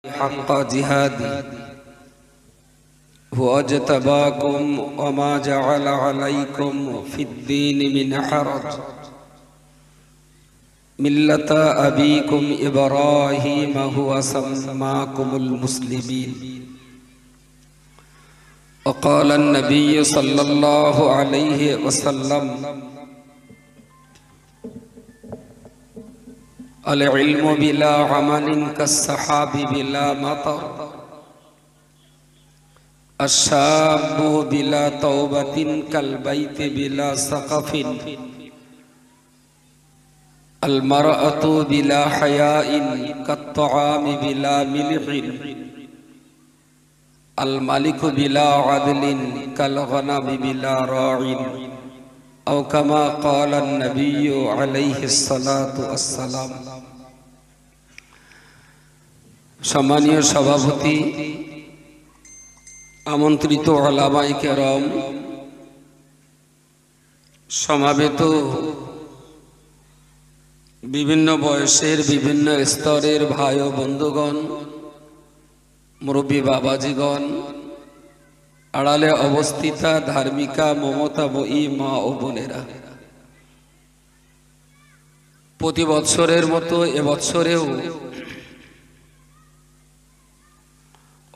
حق جهاده هو اجتباكم وما جعل عليكم في الدين من حرج ملة أبيكم إبراهيم هو سماكم المسلمين وقال النبي صلى الله عليه وسلم العلم بلا عمل كالسحاب بلا مطر الشاب بلا توبة كالبيت بلا سقف المرأة بلا حياء كالطعام بلا ملح الملك بلا عدل كالغنم بلا راع أو كما قال النبي عليه الصلاة والسلام। সম্মানীয় সভাপতি, আমন্ত্রিত উলামায়ে কেরাম, সমাবেত বিভিন্ন বয়সের বিভিন্ন স্তরের ভাই ও বন্ধুগণ, মুরব্বী বাবাজিগণ, আড়ালে অবস্থিতা ধার্মিকা মমতাময়ী মা ও বোনেরা, প্রতি বৎসরের মতো এবৎসরেও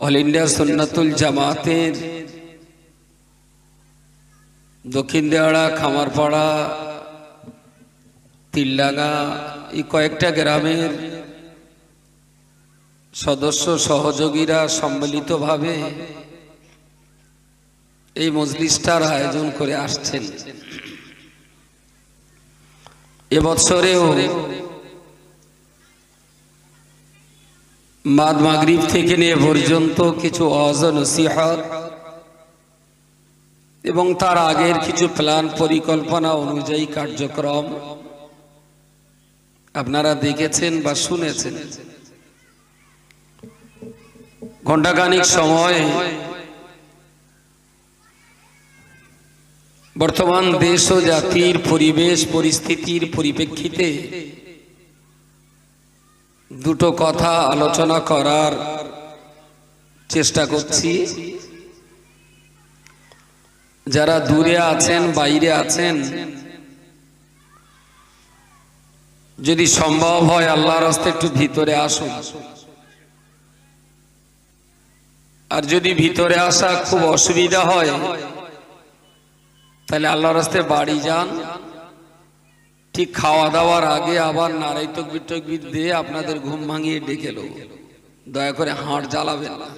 অল ইন্ডিয়া সুন্নাতুল জামাতের দক্ষিণ দেওয়াড়া, খামারপাড়া, তিলডাঙ্গা এই কয়েকটা গ্রামের সদস্য সহযোগীরা সম্মিলিতভাবে এই মজলিসটার আয়োজন করে আসছেন। এবছরেও মাদ মাগরিব থেকে নিয়ে পর্যন্ত কিছু ওয়াজ ও নসিহত এবং তার আগের কিছু প্ল্যান পরিকল্পনা অনুযায়ী কার্যক্রম আপনারা দেখেছেন বা শুনেছেন। ঘণ্টাখানিক সময় বর্তমান দেশ ও জাতির পরিবেশ পরিস্থিতির পরিপ্রেক্ষিতে দুটো কথা আলোচনা করার চেষ্টা করছি। যারা দূরে আছেন, বাইরে আছেন, যদি সম্ভব হয় আল্লাহর রাস্তায় একটু ভিতরে আসুন। আর যদি ভিতরে আসা খুব অসুবিধা হয় তাহলে আল্লাহর রাস্তায় বাড়ি যান। ঠিক খাওয়া দাওয়ার আগে আবার নারাই তাকবীর টাকবীর দিয়ে আপনাদের ঘুম ভাঙিয়ে ডেকে লো। দয়া করে হাড় জ্বালাবেন না।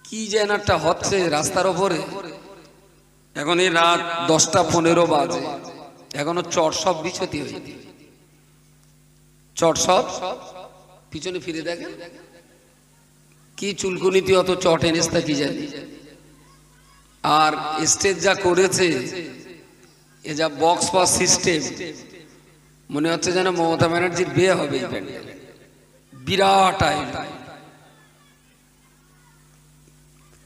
কি যেন একটা হচ্ছে রাস্তার ওপরে। এখন এই রাত 10টা 15 বাজে, এখনো চট সব বিছতি হয়নি। চট সব পিছনে ফিরে দেখেন কি চুলকুনিতে অত চট এনেছে তা কি জানি। আর স্টেজ যা করেছে, এ যা বক্স বা সিস্টেম, মনে হচ্ছে যেন মমতা ব্যানার্জির বিয়ে হবে। বিরাট আয়োজন,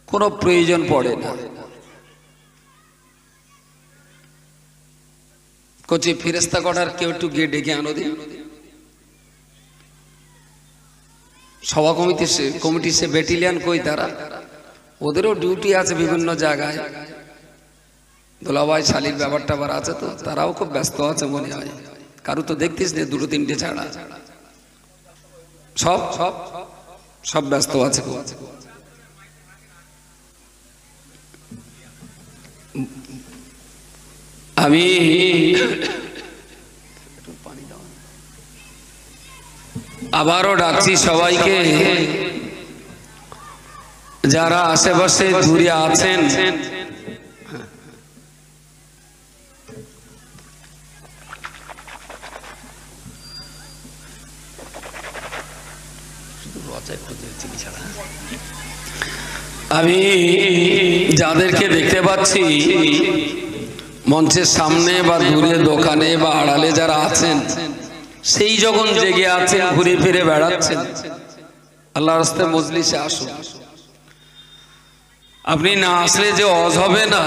কোনো প্রয়োজন পড়ে না। কোচি ফেরেস্তা কটার কেউ একটু গিয়ে ডেকে আনো দিন। সভা কমিটি সে ব্যাটালিয়ান কই, তারা ওদেরও ডিউটি আছে বিভিন্ন জায়গায়। দোলাভাই শালির ব্যাপারটা আবার আছে, তো তারাও খুব ব্যস্ত আছে মনে হয়। কারু তো দেখতিস না, 2-3টে ছাড়া সব সব সব ব্যস্ত আছে। আমি আবারও ডাকছি সবাইকে, যারা আশেপাশে দূরে আছেন, আমি যাদেরকে দেখতে পাচ্ছি মঞ্চের সামনে বা দূরে দোকানে বা আড়ালে যারা আছেন, সেই যখন জেগে আছেন, ঘুরে ফিরে বেড়াচ্ছেন, আল্লাহর রাস্তায় মজলিসে আসুন। আপনি না আসলে যে ওয়াজ হবে না,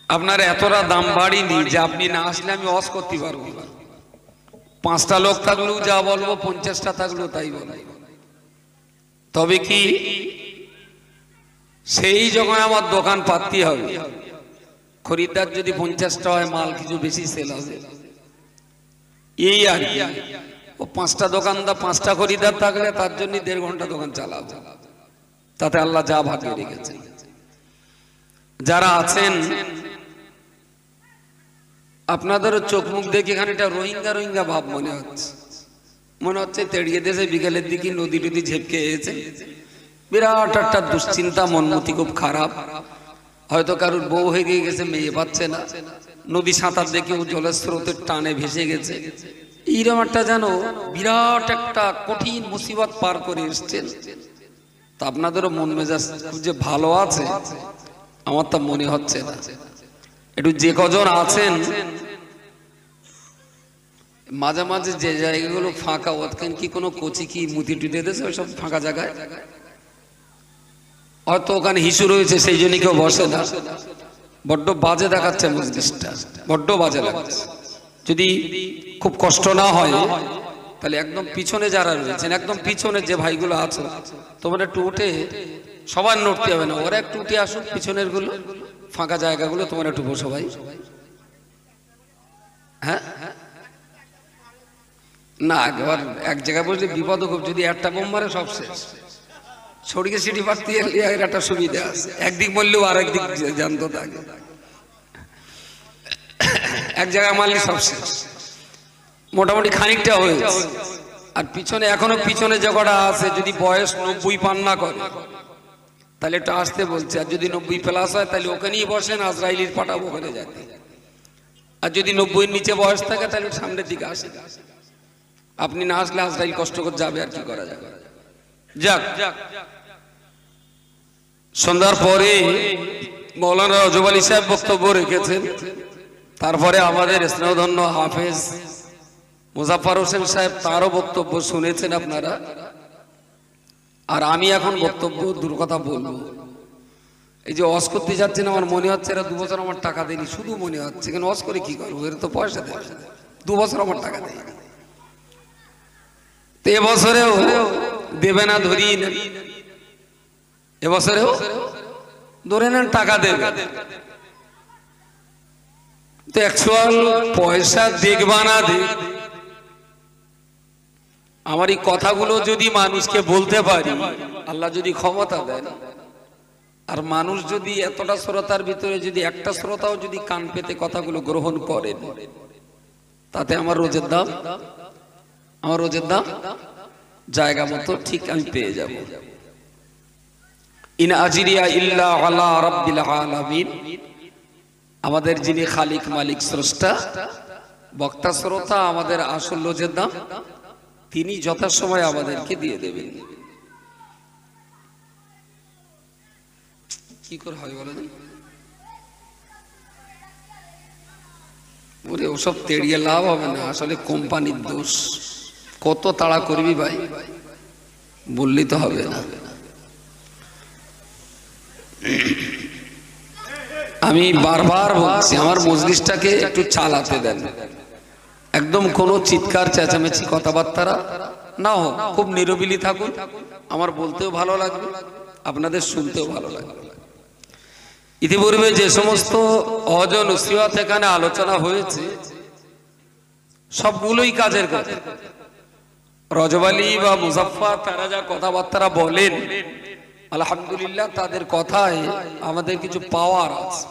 আপনার এতটা দাম বাড়িনি যে আপনি না আসলে আমি ওয়াজ করতে পারবো না। 5টা লোক থাকলেও যা বলবো, 50টা থাকলেও তাই বলবো। তবে কি সেই যখন আমার দোকান পাতি হবে, খরিদ্দার যদি 50টা হয়, মাল কিছু বেশি সেল হবে, এই আর কি। ও 5টা দোকানদার, 5টা খরিদ্দার থাকলে তার জন্য 1.5 ঘন্টা দোকান চালাবো, তাতে আল্লাহ যা ভাগ্যে রেখেছে। যারা আছেন আপনাদেরও চোখ মুখ দেখে খানিকটা রোহিঙ্গা রোহিঙ্গা ভাব মনে হচ্ছে তেড়িয়ে দেশে বিকেলের দিকে নদী টদি ঝেপকে এসেছে, বিরাট একটা দুশ্চিন্তা, মনমতি খুব খারাপ। হয়তো কারোর বউ হয়ে গেছে, মেয়ে পাচ্ছে না, নদী সাঁতার দেখে জলের স্রোতের টানে ভেসে গেছে, এইরকম একটা যেন বিরাট একটা কঠিন মুসিবত পার করে এসছেন। তা আপনাদেরও মন মেজাজ যে ভালো আছে, আমার তা মনে হচ্ছে না। একটু যে কজন আছেন মাঝে মাঝে যে জায়গাগুলো ফাঁকা, ওখানে কি কোনো কোচি কি মুতি টুটে দিয়েছে ওইসব ফাঁকা জায়গায়, হয়তো ওখানে হিসু রয়েছে সেই জন্য কেউ বসে না। বড্ড বাজে দেখাচ্ছে মসজিদটা, বড্ড বাজে দেখাচ্ছে। যদি খুব কষ্ট না হয় তাহলে একদম পিছনে যারা রয়েছেন, একদম পিছনে যে ভাইগুলো আছে, তোমরা একটু উঠে, সবার নড়তে হবে না, ওরা একটু উঠে আসুক, পিছনের গুলো ফাঁকা জায়গাগুলো তোমরা একটু বসো ভাই। হ্যাঁ না, একবার এক জায়গায় বসলে বিপদ খুব, যদি একটা বোম মারে সব শেষ। ছড়িয়ে সিটি পাতি এর একটা সুবিধা আছে, একদিক মরলেও আর একদিক জানতো থাকে, এক জায়গায় মারলে সব শেষ। মোটামুটি খানিকটা হয়েছে। আর পিছনে এখনো পিছনে যে কটা আছে, যদি বয়স 90 পান না করে তাহলে একটু আসতে বলছে, আর যদি 90 প্লাস হয় তাহলে ওখানেই বসেন, আজরাইলির পাঠাবো ওখানে যাতে। আর যদি 90-এর নিচে বয়স থাকে তাহলে সামনের দিকে আসে, আপনি না আসলে আজরাইল কষ্ট করে যাবে, আর কি করা যাবে। যাক, সন্ধ্যার পরে মৌলানা রজব আলী সাহেব বক্তব্য রেখেছেন, তারপরে আমাদের স্নেহধন্য হাফেজ মুজাফফর হোসেন সাহেব, তারও বক্তব্য শুনেছেন আপনারা। আর আমি এখন বক্তব্য দূর কথা বলবো। এই যে ওয়াজ করতে যাচ্ছেন, আমার মনে হচ্ছে এরা 2 বছর আমার টাকা দেয়নি, শুধু মনে হচ্ছে, কেন ওয়াজ করে কি করবো, এর তো পয়সা দেয়, 2 বছর আমার টাকা দেয়, তো এবছরেও দেবে না, ধরিয়ে নেন, এবছরেও ধরে নেন টাকা দেবে, তো অ্যাকচুয়াল পয়সা দেখবা না দেখ, আমার এই কথাগুলো যদি মানুষকে বলতে পারি, আল্লাহ যদি ক্ষমতা দেন, আর মানুষ যদি এতটা শ্রোতার ভিতরে যদি একটা শ্রোতাও যদি কান পেতে কথাগুলো গ্রহণ করেন, তাতে আমার রোজের দাম জায়গা মতো ঠিক আমি পেয়ে যাব। ইন আজরিয়া ইল্লা আলা রাব্বিল আলামিন, আমাদের যিনি খালিক মালিক স্রষ্টা, বক্তা শ্রোতা আমাদের আসল রোজের দাম তিনি যথাসময় আমাদেরকে দিয়ে দেবেন। কি করে হয় বলেন, ওরে ওসব তেড়িয়ে লাভ হবে না, আসলে কোম্পানির দোষ। কত তাড়া করবি ভাই, বললি তো হবে না। আমি বারবার বলছি, আমার মজলিসটাকে একটু চালাতে দেন, একদম কোনো চিৎকার চেঁচামেচি কথাবার্তা না হোক, খুব নিরবিলি থাকুন, আমার বলতেও ভালো লাগবে, আপনাদের শুনতেও ভালো লাগবে। ইতিপূর্বে যে সমস্ত ওয়াজ ও নসিহত এখানে আলোচনা হয়েছে সবগুলোই কাজের কথা। রজব আলী বা মুজাফফর তারা যা কথাবার্তা বলেন, আলহামদুলিল্লাহ তাদের কথায় আমাদের কিছু পাওয়ার আছে,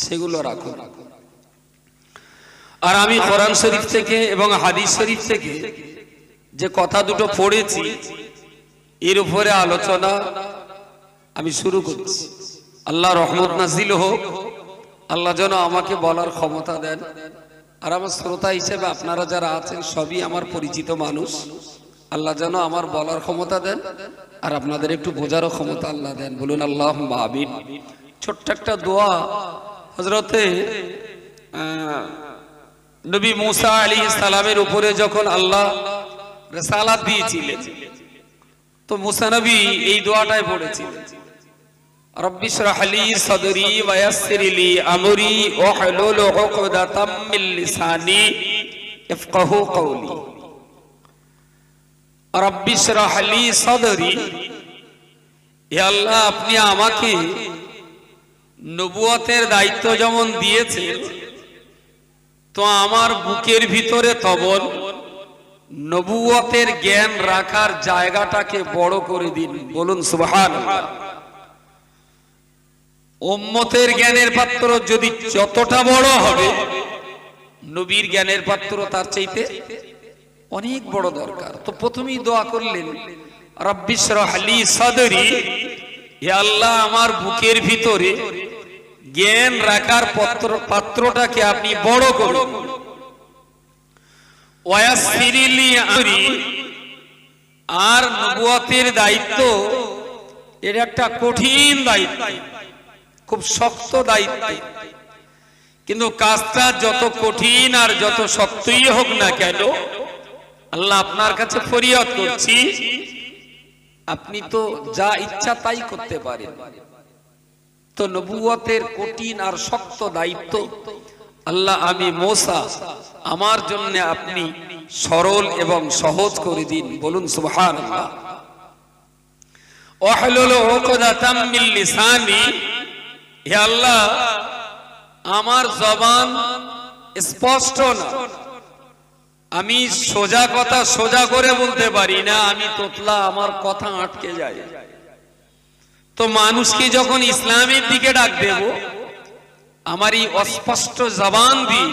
সেগুলো রাখুন। আর আমি কোরআন শরীফ থেকে এবং হাদিস শরীফ থেকে যে কথা দুটো পড়েছি, এর উপরে আলোচনা আমি শুরু করছি। আল্লাহ রহমত নাজিল হোক, আল্লাহ যেন আমাকে বলার ক্ষমতা দেন। আর আমার শ্রোতা হিসেবে আপনারা যারা আছেন সবই আমার পরিচিত মানুষ, আল্লাহ যেন আমার বলার ক্ষমতা দেন, আর আপনাদের একটু বোঝারও ক্ষমতা আল্লাহ দেন। বলুন আল্লাহুম্মা আমিন। ছোট্ট একটা দোয়া, হযরতে নবী মুসা আলাইহিস সালামের উপরে যখন আল্লাহ রিসালাত দিয়েছিলেন, তো মুসা নবী এই দোয়াটাই পড়েছিলেন, রব্বি ইশরাহ লি সাদরি ওয়া ইয়াসসির লি আমরি ওয়াহলুল উকদাতাম মিন লিসানি ইফকাহু কওলি। রব্বি ইশরাহ লি সাদরি, হে আল্লাহ আপনি আমাকে নবুয়তের দায়িত্ব যেমন দিয়েছেন, তো আমার বুকের ভিতরে তবল নবুয়তের জ্ঞান রাখার জায়গাটাকে বড় করে দিন। বলুন সুবহানাল্লাহ। উম্মতের জ্ঞানের পাত্র যদি যতটা বড় হবে, নবীর জ্ঞানের পাত্র তার চাইতে অনেক বড় দরকার। তো প্রথমেই দোয়া করলেন রব্বি ইশরাহ লি সাদরি, হে আল্লাহ আমার বুকের ভিতরে জ্ঞান রাখার পাত্রটাকে আপনি বড় করুন। ওয়ায়াসসির লি আমরি, আর নবুয়তের দায়িত্ব এর একটা কঠিন দায়িত্ব, খুব শক্ত দায়িত্ব, কিন্তু কাজটা যত কঠিন আর যত শক্তই হোক না কেন, আল্লাহ আপনার কাছে ফরিয়াদ করছি, আপনি তো যা ইচ্ছা তাই করতে পারেন। তো নবুয়তের কঠিন আর শক্ত দায়িত্ব আল্লাহ আমি মুসা আমার জন্য আপনি সরল এবং সহজ করে দিন। বলুন সুবহানাল্লাহ। ওয়াহলুল উকদাতাম মিন লিসানি, হে আল্লাহ আমার জবান স্পষ্ট না, আমি সোজা কথা সোজা করে বলতে পারি না, আমি তোতলা, আমার কথা আটকে যায়। তো মানুষকে যখন ইসলামের দিকে ডাক দেব, আমার এই অস্পষ্ট জবান দিয়ে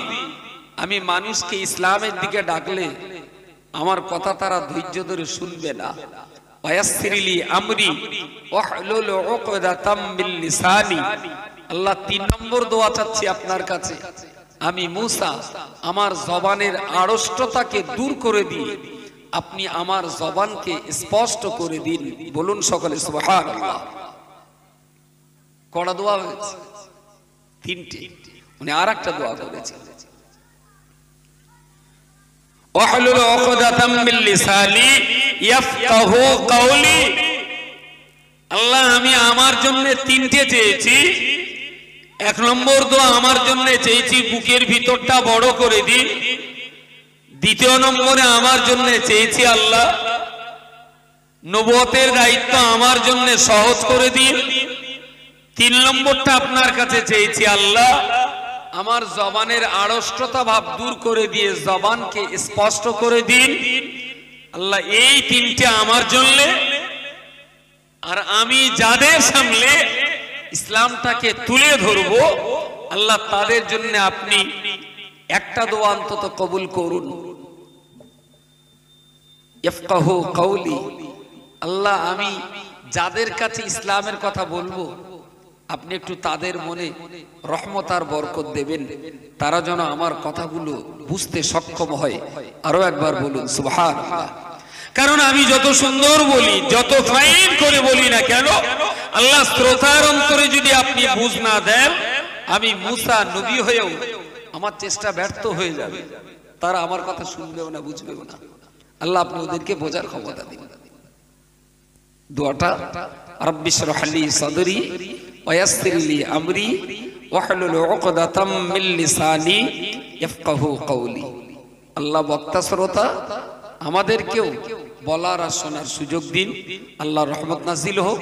আমি মানুষকে ইসলামের দিকে ডাকলে আমার কথা তারা ধৈর্য ধরে শুনবে না। ওয়ায়াসসির লি আমরি ওয়াহলুল উকদাতাম মিন লিসানি, আল্লাহ 3 নম্বর দোয়া চাচ্ছি আপনার কাছে, আমি মুসা আমার জবানের আড়ষ্টতাকে দূর করে দিয়ে আপনি আমার জবানকে স্পষ্ট করে দিন। বলুন সকলে সুবহানাল্লাহ। কড়া দোয়া হয়েছে 3টে, উনি আরেকটা দোয়া করেছেন ওয়াহলুল উকদাতাম মিন লিসানি ইয়াফকাহু কওলি, আল্লাহ আমি আমার জন্য 3টে চেয়েছি। 1 নম্বর দোয়া আমার জন্য চেয়েছি বুকের ভিতরটা বড় করে দিন। 2 নম্বরে আমার জন্য চেয়েছি আল্লাহ নবুয়তের দায়িত্ব আমার জন্য সহজ করে দিন। 3 নম্বরটা আপনার কাছে চেয়েছি আল্লাহ আমার জবানের আড়ষ্টতা ভাব দূর করে দিয়ে জবানকে স্পষ্ট করে দিন। আল্লাহ এই 3টে আমার জন্য, আর আমি যাদের সামনে ইসলামটাকে তুলে ধরবো আল্লাহ তাদের জন্য আপনি একটা দোয়া অন্তত কবুল করুন। ইফকাহু কওলি, আল্লাহ আমি যাদের কাছে ইসলামের কথা বলবো আপনি একটু তাদের মনে রহমত আর বরকত দেবেন, তারা যেন আমার কথাগুলো বুঝতে সক্ষম হয়। আরো একবার বলুন সুবহানাল্লাহ। কারণ আমি যত সুন্দর বলি, যত ফাইন করে বলি না কেন, আল্লাহ শ্রোতার অন্তরে যদি আপনি বুঝ না দেন, আমি মুসা নবী হয়েও আমার চেষ্টা ব্যর্থ হয়ে যাবে, তারা আমার কথা শুনবেও না, বুঝবেও না। আল্লাহ আপনি ওদেরকে বোঝার ক্ষমতা দিন। দোয়াটা রব্বি ইশরাহ লি সাদরি ওয়ায়াসসির লি আমরি ওয়াহলুল উকদাতাম মিন লিসানি ইয়াফকাহু কওলি। আল্লাহ বক্তা শ্রোতা আমাদেরকেও বলার আর শোনার সুযোগ দিন। আল্লাহর রহমত নাজিল হোক।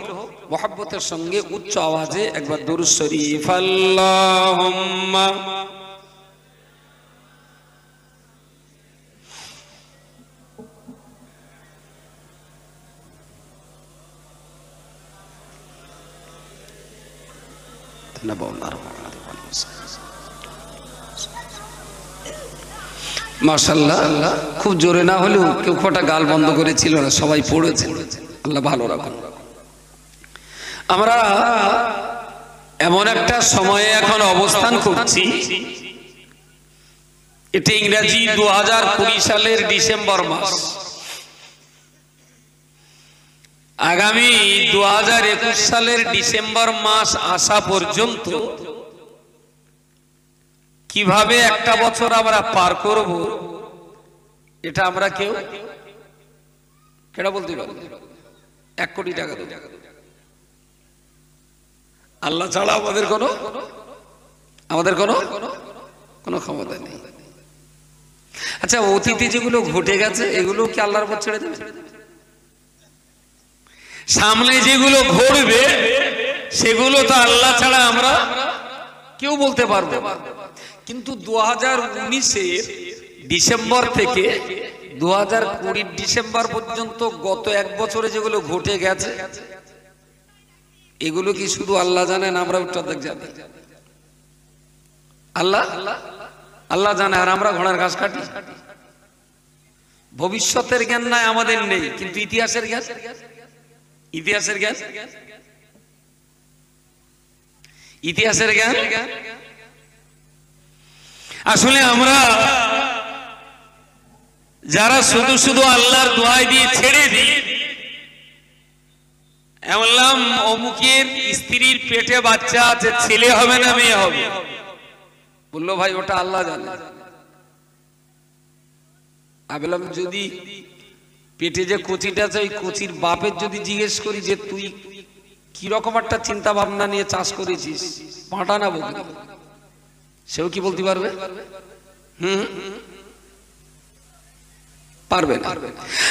মুহাব্বতের সঙ্গে উচ্চ আওয়াজে একবার দুরূদ শরীফ আল্লাহুম্মা মাশাআল্লাহ। খুব জোরে না হলেও কেউ কটা গাল বন্ধ করেছিল না, সবাই পড়েছে। আল্লাহ ভালো রাখুন। আমরা এমন একটা সময়ে এখন অবস্থান করছি, এটা ইংরেজি 2020 সালের ডিসেম্বর মাস। আগামী 2021 সালের ডিসেম্বর মাস আসা পর্যন্ত কিভাবে একটা বছর আমরা পার করব, এটা আমরা কেউ কেটা বলতে পারি। 1 কোটি টাকা দেব, আল্লাহ ছাড়া আমাদের কোনো ক্ষমতা নেই। আচ্ছা, অতীতে যেগুলো ঘটে গেছে এগুলো কি আল্লাহর উপর ছেড়ে দেবে? সামনে যেগুলো ঘটবে সেগুলো তো আল্লাহ ছাড়া আমরা কেউ বলতে পারবো না। কিন্তু 2019-এর ডিসেম্বর থেকে 2020 ডিসেম্বর পর্যন্ত গত এক বছরে যেগুলো ঘটে গেছে এগুলো কি শুধু আল্লাহ জানেন, আমরা উত্তর জানি? আল্লাহ আল্লাহ জানে, আর আমরা ঘোড়ার ঘাস কাটি। ভবিষ্যতের জ্ঞান নাই আমাদের নেই, কিন্তু ইতিহাসের জ্ঞান, ইতিহাসের জ্ঞান, ইতিহাসের জ্ঞান। আসলে আমরা যারা শুধু শুধু আল্লাহর দোহাই দিয়ে ছেড়ে দিই, এমন অমুকের স্ত্রীর পেটে বাচ্চা আছে, ছেলে হবে না মেয়ে হবে, বললো ভাই ওটা আল্লাহ জানে। আমি বললাম যদি পেটে যে কচিটা আছে ওই কচির বাপের যদি জিজ্ঞেস করি যে তুই কি রকম একটা চিন্তা ভাবনা নিয়ে চাষ করেছিস, পাঁটা না বকরি, সেও কি বলতে পারবে? পারবে না।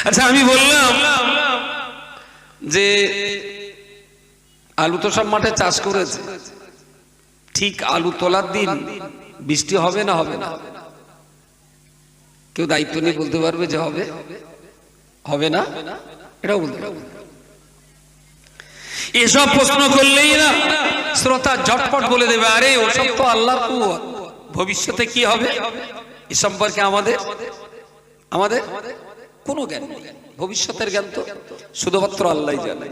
আচ্ছা আমি বললাম যে আলু তো সব মাঠে চাষ করেছে, ঠিক আলু তোলার দিন বৃষ্টি হবে না হবে না? কেউ দায়িত্ব নিয়ে বলতে পারবে যে হবে হবে না? এটাও বলতে পারবে। এসব প্রশ্ন করলেই না শ্রোতা ঝটপট বলে দেবে আরে ওসব তো আল্লাহর কুওয়াত, ভবিষ্যতে কি হবে এ সম্পর্কে আমাদের আমাদের কোনো জ্ঞান নেই। ভবিষ্যতের জ্ঞান তো শুধুমাত্র আল্লাহই জানে।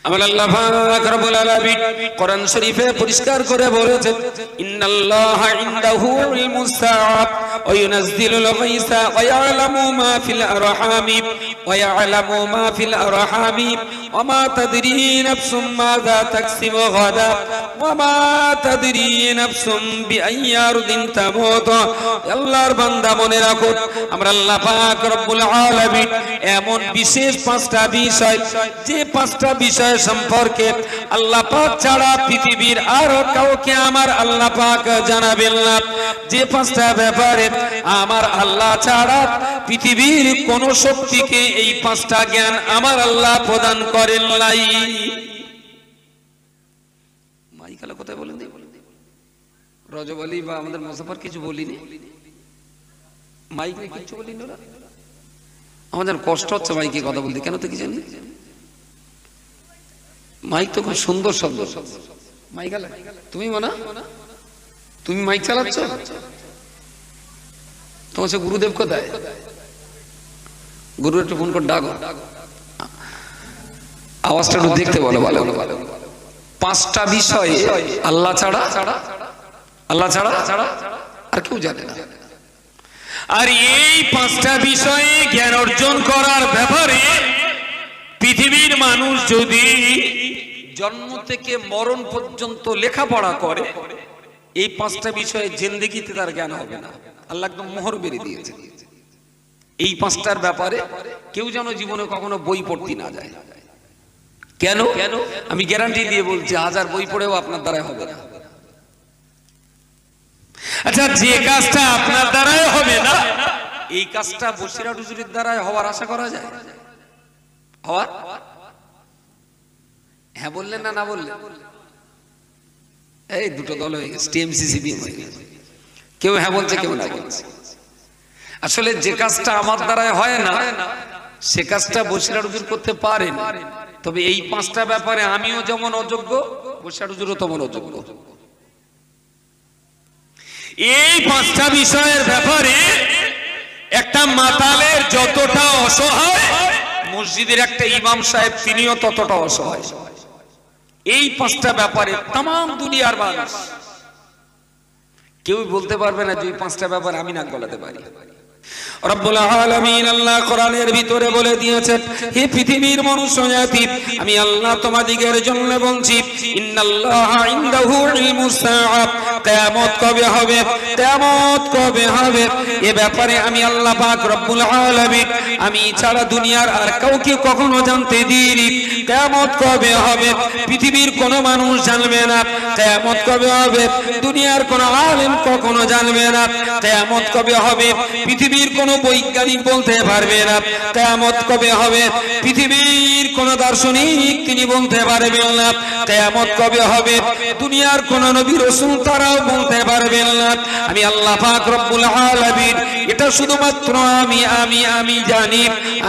আমার আল্লাহ পাক রব্বুল আলামিন কোরআন শরীফে পরিষ্কার করে বলেছেন ইন্নাল্লাহা ইনদাহু ইলমুস সাআত ওয়া ইউনাজ্জিলুল গায়সা ওয়া ইয়ালামু মা ফিল আরহামি ওয়া ইয়ালামু মা ফিল আরহামি ওয়া মা তাদরি নাফসুম মাযা তাকসিবু গাদা ওয়া মা তাদরি নাফসুম বিআইয়ি আরদিন তামুত। আল্লাহর বান্দা মনে রাখো, আমরা আল্লাহ পাক রব্বুল আলামিন এমন বিশেষ পাঁচটা বিষয়, যে পাঁচটা বিষয় সম্পর্কে আল্লাহ পাক ছাড়া পৃথিবীর আর কাউকে আমার আল্লাহ পাক জানাবেন না। যে পাঁচটা ব্যাপারে আমার আল্লাহ ছাড়া পৃথিবীর কোন শক্তিকে এই পাঁচটা জ্ঞান আমার আল্লাহ প্রদান করেন নাই। মাইকালা কোথায় বলেন দিই, রজব আলী বা আমাদের মুসাফার কিছু বলিনি, মাইকে কিছু বলিনি, ওরা আমাদের কষ্ট হচ্ছে মাইকে কথা বলতে, কেন তো কি জানি। মাইক তো খুব সুন্দর শব্দ, মাইক তুমি মানা, তুমি মাইক চালাচ্ছ, তোমার সে গুরুদেব কোথায়? গুরু একটু ফোন করে ডাকো, আওয়াজটা একটু দেখতে বলো ভালো ভালো। পাঁচটা বিষয় আল্লাহ ছাড়া, আল্লাহ ছাড়া আর কেউ জানে না। আর এই পাঁচটা বিষয়ে জ্ঞান অর্জন করার ব্যাপারে পৃথিবীর মানুষ যদি জন্ম থেকে মরণ পর্যন্ত লেখাপড়া করে, এই পাঁচটা বিষয়ে জিন্দেগিতে তার জ্ঞান হবে না। আল্লাহ একদম মোহর বেরিয়ে দিয়েছে এই পাঁচটার ব্যাপারে কেউ যেন জীবনে কখনো বই পড়তে না যায়। কেন? আমি গ্যারান্টি দিয়ে বলছি 1000 বই পড়েও আপনার দ্বারাই হবে না। আচ্ছা যে কাজটা আপনার দ্বারাই হবে না, এই কাজটা বসিরা হুজুরের দ্বারাই হওয়ার আশা করা যায়? হওয়ার? হ্যাঁ বললেন না, না বললেন? এই দুটো দল হয়ে গেছে, টিএমসিসিবি হয়ে গেছে, কেউ হ্যাঁ বলছে কেউ না বলছে। আসলে যে কাজটা আমার দ্বারাই হয় না সে কাজটা বসিরা হুজুর করতে পারেন, তবে এই পাঁচটা ব্যাপারে আমিও যেমন অযোগ্য, বসিরা হুজুরও তেমন অযোগ্য। এই পাঁচটা বিষয়ের ব্যাপারে একটা মাতালের যতটা অসহায়, মসজিদের একটা ইমাম সাহেব তিনিও ততটা অসহায়। এই পাঁচটা ব্যাপারে तमाम দুনিয়ার মানুষ কেউ বলতে পারবে না যে এই পাঁচটা ব্যাপারে আমি নাক গলাতে পারি। রব্বুল আলামিন আল্লাহ কোরআনের ভিতরে বলে দিয়েছেন, হে পৃথিবীর মনুষ্য জাতি, আমি আল্লাহ তোমাদের জন্য বলছি ইন্নাল্লাহা ইনদাহু ইলমুস সাআত, কিয়ামত কবে হবে, কিয়ামত কবে হবে এ ব্যাপারে আমি আল্লাহ পাক রব্বুল আলামিন আমি ছাড়া দুনিয়ার আর কাউকে কখনো জানতে দিইনি। কিয়ামত কবে হবে পৃথিবীর কোনো মানুষ জানবে না। কিয়ামত কবে হবে দুনিয়ার কোনো আলেম কখনো জানবে না। কিয়ামত কবে হবে পৃথিবীর কোন কোনো বৈজ্ঞানিক বলতে পারবে না কিয়ামত কবে হবে, পৃথিবীর কোনো দার্শনিক তিনি বলতে পারবেন না কিয়ামত কবে হবে, দুনিয়ার কোন নবী রাসূল তারাও বলতে পারবেন না। আমি আল্লাহ পাক রব্বুল আলামিন এটা শুধুমাত্র আমি জানি,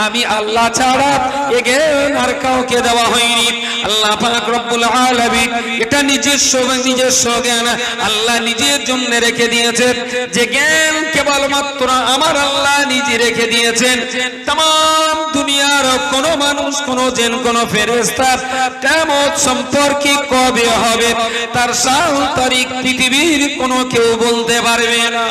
আমি আল্লাহ ছাড়া এ জ্ঞান আর কাউকে দেওয়া হয়নি। আল্লাহ পাক রব্বুল আলামিন এটা নিজস্ব জ্ঞান আল্লাহ নিজের জন্য রেখে দিয়েছেন, যে জ্ঞান কেবলমাত্র আমার আল্লাহ নিজে রেখে দিয়েছেন। तमाम দুনিয়ার কোন মানুষ, কোন জিন, কোন ফেরেশতা কিয়ামত সম্পর্কে কবে হবে তার সাল তারিখ পৃথিবীর কোন কেউ বলতে পারবে না।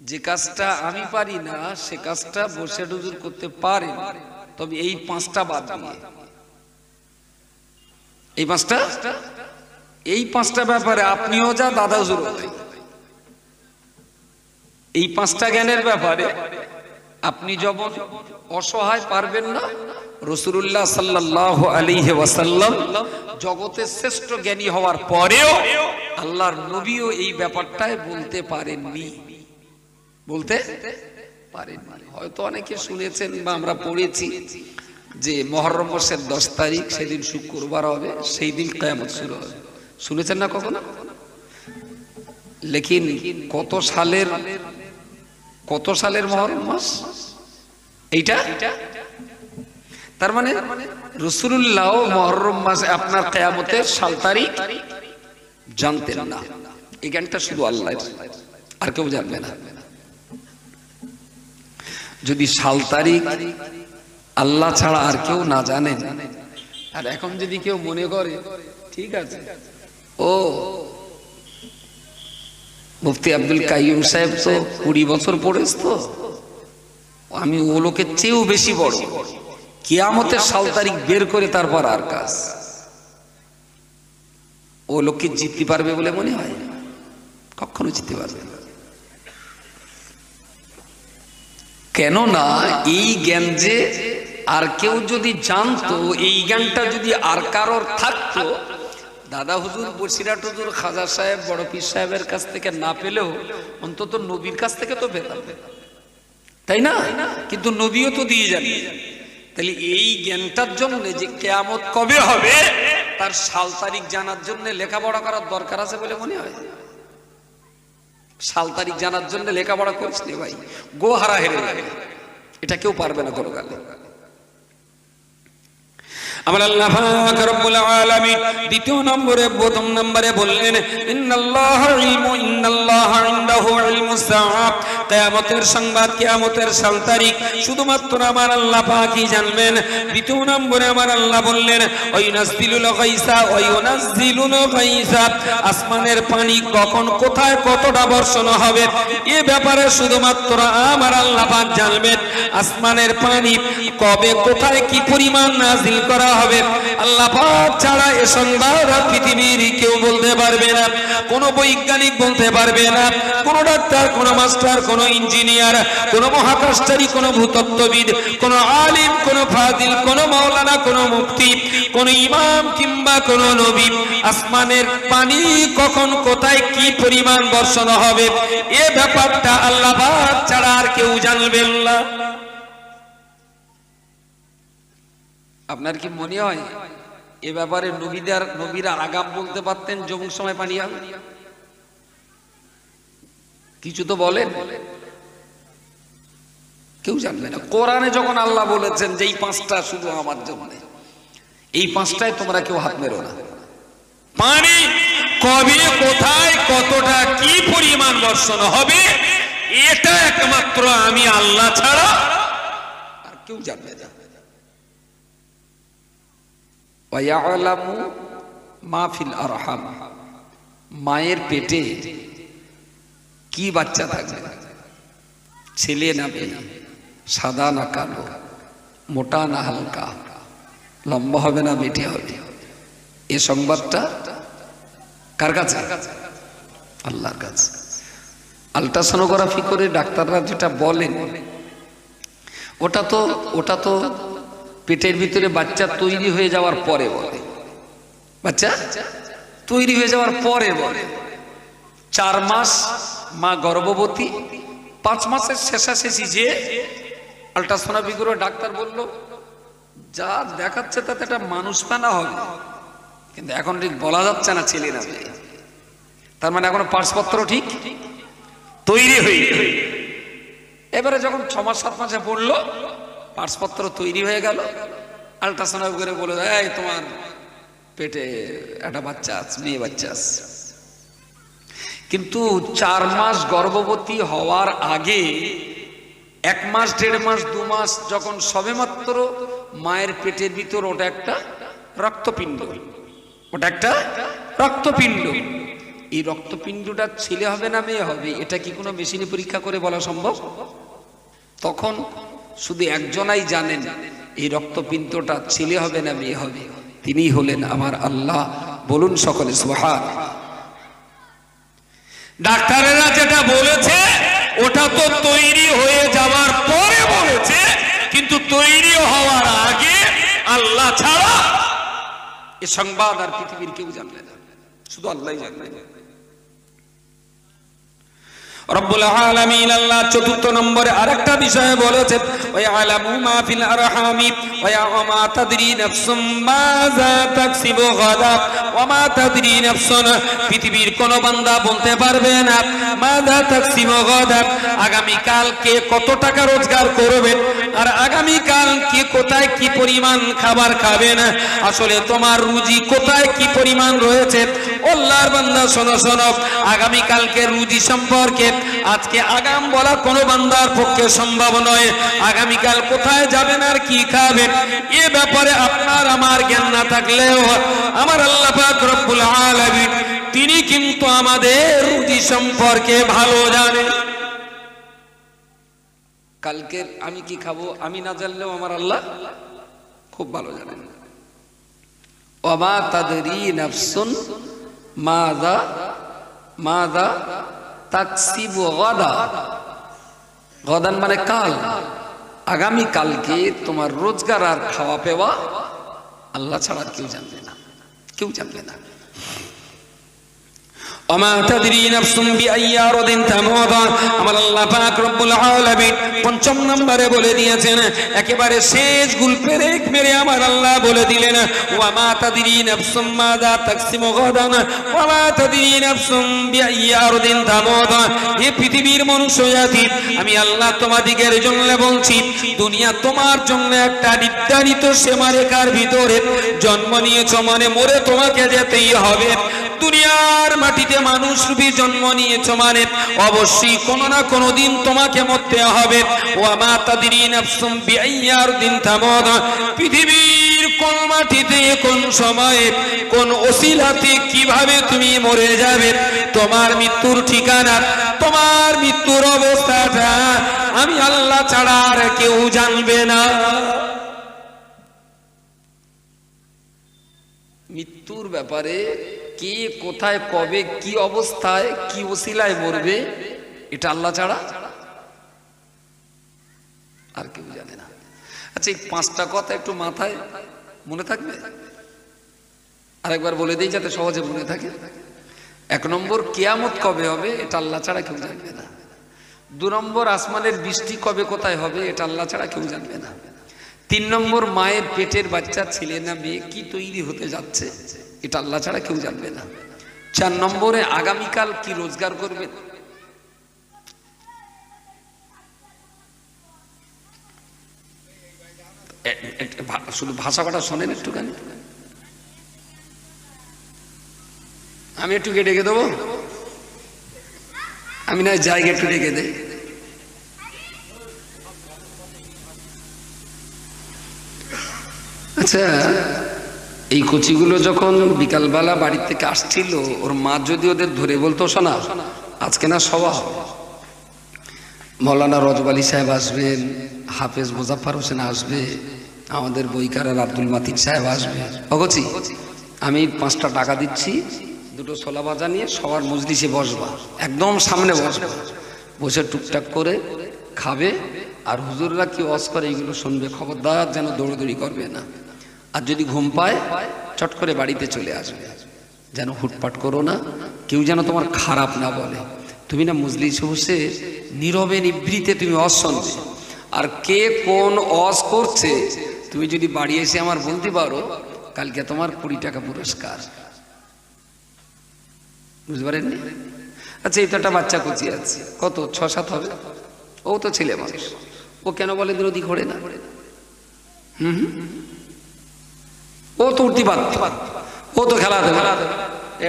যে কাজটা আমি পারি না সে কাজটা বসে হুজুর করতে পারে, তবে এই পাঁচটা বাদ দিয়ে এই পাঁচটা ব্যাপারে আপনিও যা, দাদা হুজুর এই পাঁচটা জ্ঞানের ব্যাপারে আপনি যখন অসহায় পারবেন না, রাসূলুল্লাহ সাল্লাল্লাহু আলাইহি ওয়াসাল্লাম জগতের শ্রেষ্ঠ জ্ঞানী হওয়ার পরেও আল্লাহর নবীও এই ব্যাপারটাই বলতে পারেননি, হয়তো অনেকে শুনেছেন বা আমরা পড়েছি যে মুহররম মাসের 10 তারিখ সেদিন শুক্রবার হবে, সেই দিন কিয়ামত শুরু হবে, শুনেছেন না কখনো? লেকিন কত সালের মুহররম মাস এইটা? তার মানে রাসূলুল্লাহ মুহররম মাসে আপনার কিয়ামতের সাল তারিখ জানতেন না। এই জ্ঞানটা শুধু আল্লাহর, আর কেউ জানবে না। যদি সাল তারিখ আল্লাহ ছাড়া আর কেউ না জানেন, আর এখন যদি কেউ মনে করে ঠিক আছে ও মুফতি আব্দুল কাইয়ুম সাহেব তো 20 বছর পড়েছে, তো আমি ও লোকের চেয়েও বেশি বড়, কিয়ামতের সাল তারিখ বের করে তারপর আর কাজ, ও লোককে জিততে পারবে বলে মনে হয়? কখনো জিততে পারবে না। কেননা এই জ্ঞান যে আর কেউ যদি জানতো, এই জ্ঞানটা যদি আর কারোর থাকতো, দাদা হুজুর, বসিরাট হুজুর, খাজা সাহেব, বড় পীর সাহেবের কাছ থেকে না পেলেও অন্তত নবীর কাছ থেকে তো পেতাম, তাই না? কিন্তু নবীও তো দিয়ে যান। তাহলে এই জ্ঞানটার জন্য যে কিয়ামত কবে হবে তার সাল তারিখ জানার জন্য লেখাপড়া করার দরকার আছে বলে মনে হয়? সাল তারিখ জানার জন্য লেখাপড়া করিস নি ভাই, গো হারা হেরে যাবে, এটা কেউ পারবে না কোনো কালে। আমার আল্লাহ পাক রব্বুল আলামিন দ্বিতীয় নম্বরে, প্রথম নম্বরে বললেন ইন্নাল্লাহা ইনদাহু ইলমুস সাআ, কিয়ামতের সংবাদ, কিয়ামতের সাল তারিখ শুধুমাত্র আমার আল্লাহ পাকই জানবেন। দ্বিতীয় নম্বরে আমার আল্লাহ বললেন ওয়াইনাসজিলুল গায়সা, আসমানের পানি কখন, কোথায়, কতটা বর্ষণ হবে এ ব্যাপারে শুধুমাত্র আমার আল্লাহ পাক জানবেন। আসমানের পানি কবে, কোথায়, কি পরিমাণ নাজিল করা হবে আল্লাহ পাক ছাড়া এ সংবাদ পৃথিবীর কেউ বলতে পারবে না, কোনো বৈজ্ঞানিক বলতে পারবে না, কোনো ডাক্তার, কোনো মাস্টার, কোনো ইঞ্জিনিয়ার, কোনো মহাকাশচারী, কোনো ভূতত্ত্ববিদ, কোনো আলিম, কোনো ফাজিল, কোনো মাওলানা, কোনো মুফতি, কোনো ইমাম কিংবা কোনো নবী আসমানের পানি কখন, কোথায়, কি পরিমাণ বর্ষণ হবে এ ব্যাপারটা আল্লাহ পাক ছাড়া আর কেউ জানবেন না। আপনার কি মনে হয় এ ব্যাপারে নবীরা আগাম বলতে পারতেন যমুক সময় পানি হবে? কিছু তো বলেন, কেউ জানবে না। কোরআনে যখন আল্লাহ বলেছেন যে এই পাঁচটা শুধু আমার জন্য, এই পাঁচটায় তোমরা কেউ হাত মেরো না। পানি কবে, কোথায়, কতটা, কি পরিমাণ বর্ষণ হবে এটা একমাত্র আমি আল্লাহ ছাড়া আর কেউ জানবে না। ওয়ায়ালামু মা ফিল আরহাম, মায়ের পেটে কি বাচ্চা থাকবে, ছেলে না মেয়ে, সাদা না কালো, মোটা না হালকা, লম্বা হবে না বেটে হবে, এ সংবাদটা কার কাছে? আল্লাহর কাছে। আল্ট্রাসোনোগ্রাফি করে ডাক্তাররা যেটা বলেন ওটা তো পেটের ভিতরে বাচ্চা তৈরি হয়ে যাওয়ার পরে বলে, বাচ্চা তৈরি হয়ে যাওয়ার পরে বলে। 4 মাস মা গর্ভবতী, 5 মাসের শেষাশেষি যে আল্ট্রাসোনোগ্রাফি করে ডাক্তার বলল যা দেখাচ্ছে তাতে একটা মানুষ পানা হবে, কিন্তু এখন ঠিক বলা যাচ্ছে না ছেলে না মেয়ে। তার মানে এখনো পার্সপত্র ঠিক তৈরি হয়নি। এবারে যখন 6 মাস 7 মাসে পড়লো, পার্সপত্র তৈরি হয়ে গেল, আল্ট্রাসোনোগ্রাফি করে বলে এই তোমার পেটে একটা বাচ্চা আছে, মেয়ে বাচ্চা আছে। কিন্তু 4 মাস গর্ভবতী হওয়ার আগে 1 মাস 1.5 মাস 2 মাস যখন সবেমাত্র মায়ের পেটের ভিতর, ওটা একটা রক্তপিণ্ড, ওটা একটা রক্তপিণ্ড। এই রক্তপিণ্ডটা ছেলে হবে না মেয়ে হবে, এটা কি কোনো মেশিনে পরীক্ষা করে বলা সম্ভব? তখন শুধু একজনাই জানেন এই রক্তপিণ্ডটা ছেলে হবে না মেয়ে হবে, তিনিই হলেন আমার আল্লাহ। বলুন সকলে সুবহান। ডাক্তারেরা যেটা বলেছে ওটা তো তৈরি হয়ে যাওয়ার পরে বলেছে, কিন্তু তৈরি হওয়ার আগে আল্লাহ ছাড়া এই সংবাদ আর পৃথিবীর কেউ জানবে না, শুধু আল্লাহই জানবে। রব্বুল আলামিন আল্লাহ 4 নম্বরে আরেকটা বিষয় বলেছে, ওয়ায়ালামু মা ফিল আরহামি ওয়া মা তাদরি নাফসুম মাযা তাকসিবু গাদা ওয়া মা তাদরি নাফসুন। পৃথিবীর কোন বান্দা বলতে পারবে না মাযা তাকসিবু গাদা, আগামী কাল কে কত টাকা রোজগার করবে, আর আগামী কাল কে কোথায় কি পরিমাণ খাবার খাবেন। আসলে তোমার রুজি কোথায় কি পরিমাণ রয়েছে, আল্লাহর বান্দা শোনো শোনো, আগামী কালকে রুজি সম্পর্কে আজকে আগাম বলা কোনো বান্দার পক্ষে সম্ভব নয়। আগামীকাল কোথায় যাবেন আর কি খাবেন এ ব্যাপারে আপনার আমার জ্ঞান না থাকলেও আমার আল্লাহ পাক রব্বুল আলামিন তিনি কিন্তু আমাদের রুজি সম্পর্কে ভালো জানেন। কালকে আমি কি খাবো আমি না জানলেও আমার আল্লাহ খুব ভালো জানেন। ওয়া তাদরি নাফসুন মাযা মাযা তাকসিবু গাদা। গাদান মানে কাল, আগামী কালকে তোমার রোজগার আর খাওয়া পেওয়া আল্লাহ ছাড়া কেউ জানবে না, কেউ জানবে না। ওমা তাদরি নাফসুম বিআইয়ি আরদিন তামুত। আমার আল্লাহ পাক রব্বুল আলামিন 5 নম্বরে বলে দিয়েছেন, একেবারে শেষ গুলপের এক মেরে আমার আল্লাহ বলে দিলেন, ওমা তাদরি নাফসুম মাযা তাকসিমু গাদান ওমা তাদরি নাফসুম বিআইয়ি আরদিন তামুত। এই পৃথিবীর মানুষ জাতি, আমি আল্লাহ তোমাদিগের জন্য বলছি, দুনিয়া তোমার জন্য একটা নির্ধারিত সীমারেখার ভিতরে জন্ম নিয়েছো, মানে মরে তোমাকে যেতেই হবে। দুনিয়ার মাটিতে মানুষ রূপী জন্ম নিয়েছ মানে অবশ্যই কোনো না কোনো দিন তোমাকে মরতে হবে। ওয়া মা তাদরি নাফসুম বিআইয়ি আরদিন তামুত। পৃথিবীর কোন মাটিতে কোন সময়ে কোন ওসিলাতে কিভাবে তুমি মরে যাবে, তোমার মৃত্যুর ঠিকানা, তোমার মৃত্যুর অবস্থাটা আমি আল্লাহ ছাড়া আর কেউ জানবে না। মৃত্যুর ব্যাপারে কে কোথায় কবে কি অবস্থায় কি ওসিলায় মরবে এটা আল্লাহ ছাড়া আর কেউ জানে না। আচ্ছা, এই 5টা কথা একটু মাথায় মনে থাকবে, আরেকবার বলে দিই যাতে সহজে মনে থাকে। 1 নম্বর, কিয়ামত কবে হবে এটা আল্লাহ ছাড়া কেউ জানবে না। 2 নম্বর, আসমানের বৃষ্টি কবে কোথায় হবে এটা আল্লাহ ছাড়া কেউ জানবে না। 3 নম্বর, মায়ের পেটের বাচ্চা ছেলে না মেয়ে কি তৈরি হতে যাচ্ছে এটা আল্লাহ ছাড়া কেউ জানবে না। 4 নম্বরে, আগামীকাল কি রোজগার করবে। শুধু ভাষা কটা শোনেন একটুখানি, আমি একটু ডেকে দেবো, আমি না জায়গা একটু ডেকে দেই। আচ্ছা, এই কচিগুলো যখন বিকালবেলা বাড়ি থেকে আসছিল, ওর মা যদি ওদের ধরে বলতো, শোনা আজকে না সভা, মৌলানা রজব আলী সাহেব আসবেন, হাফেজ মুজাফফর হোসেন আসবে, আমাদের বইকার আব্দুল মাতিন সাহেব আসবে, অগছি আমি 5টা টাকা দিচ্ছি, 2টো ছোলা ভাজা নিয়ে সবার মজলিসে বসবা, একদম সামনে বসবা, বসে টুকটাক করে খাবে, আর হুজুররা কি ওয়াজ করে এইগুলো শুনবে, খবরদার যেন দৌড়দৌড়ি করবে না, আর যদি ঘুম পায় চট করে বাড়িতে চলে আসবে, যেন হুটপাট করো না, কেউ যেন তোমার খারাপ না বলে। তুমি না মজলিস বসে নীরবে নিভৃতে তুমি অজ শুনবে, আর কে কোন অজ করছে তুমি যদি বাড়ি এসে আমার বলতে পারো, কালকে তোমার 20 টাকা পুরস্কার। বুঝতে পারেননি? আচ্ছা, এই তো একটা বাচ্চা কুচি আছে, কত 6-7 হবে, ও তো ছেলে মানুষ, ও কেন বলে নদী ঘোরে না? ও তো উঠতে পারত, ও তো খেলা দেবে।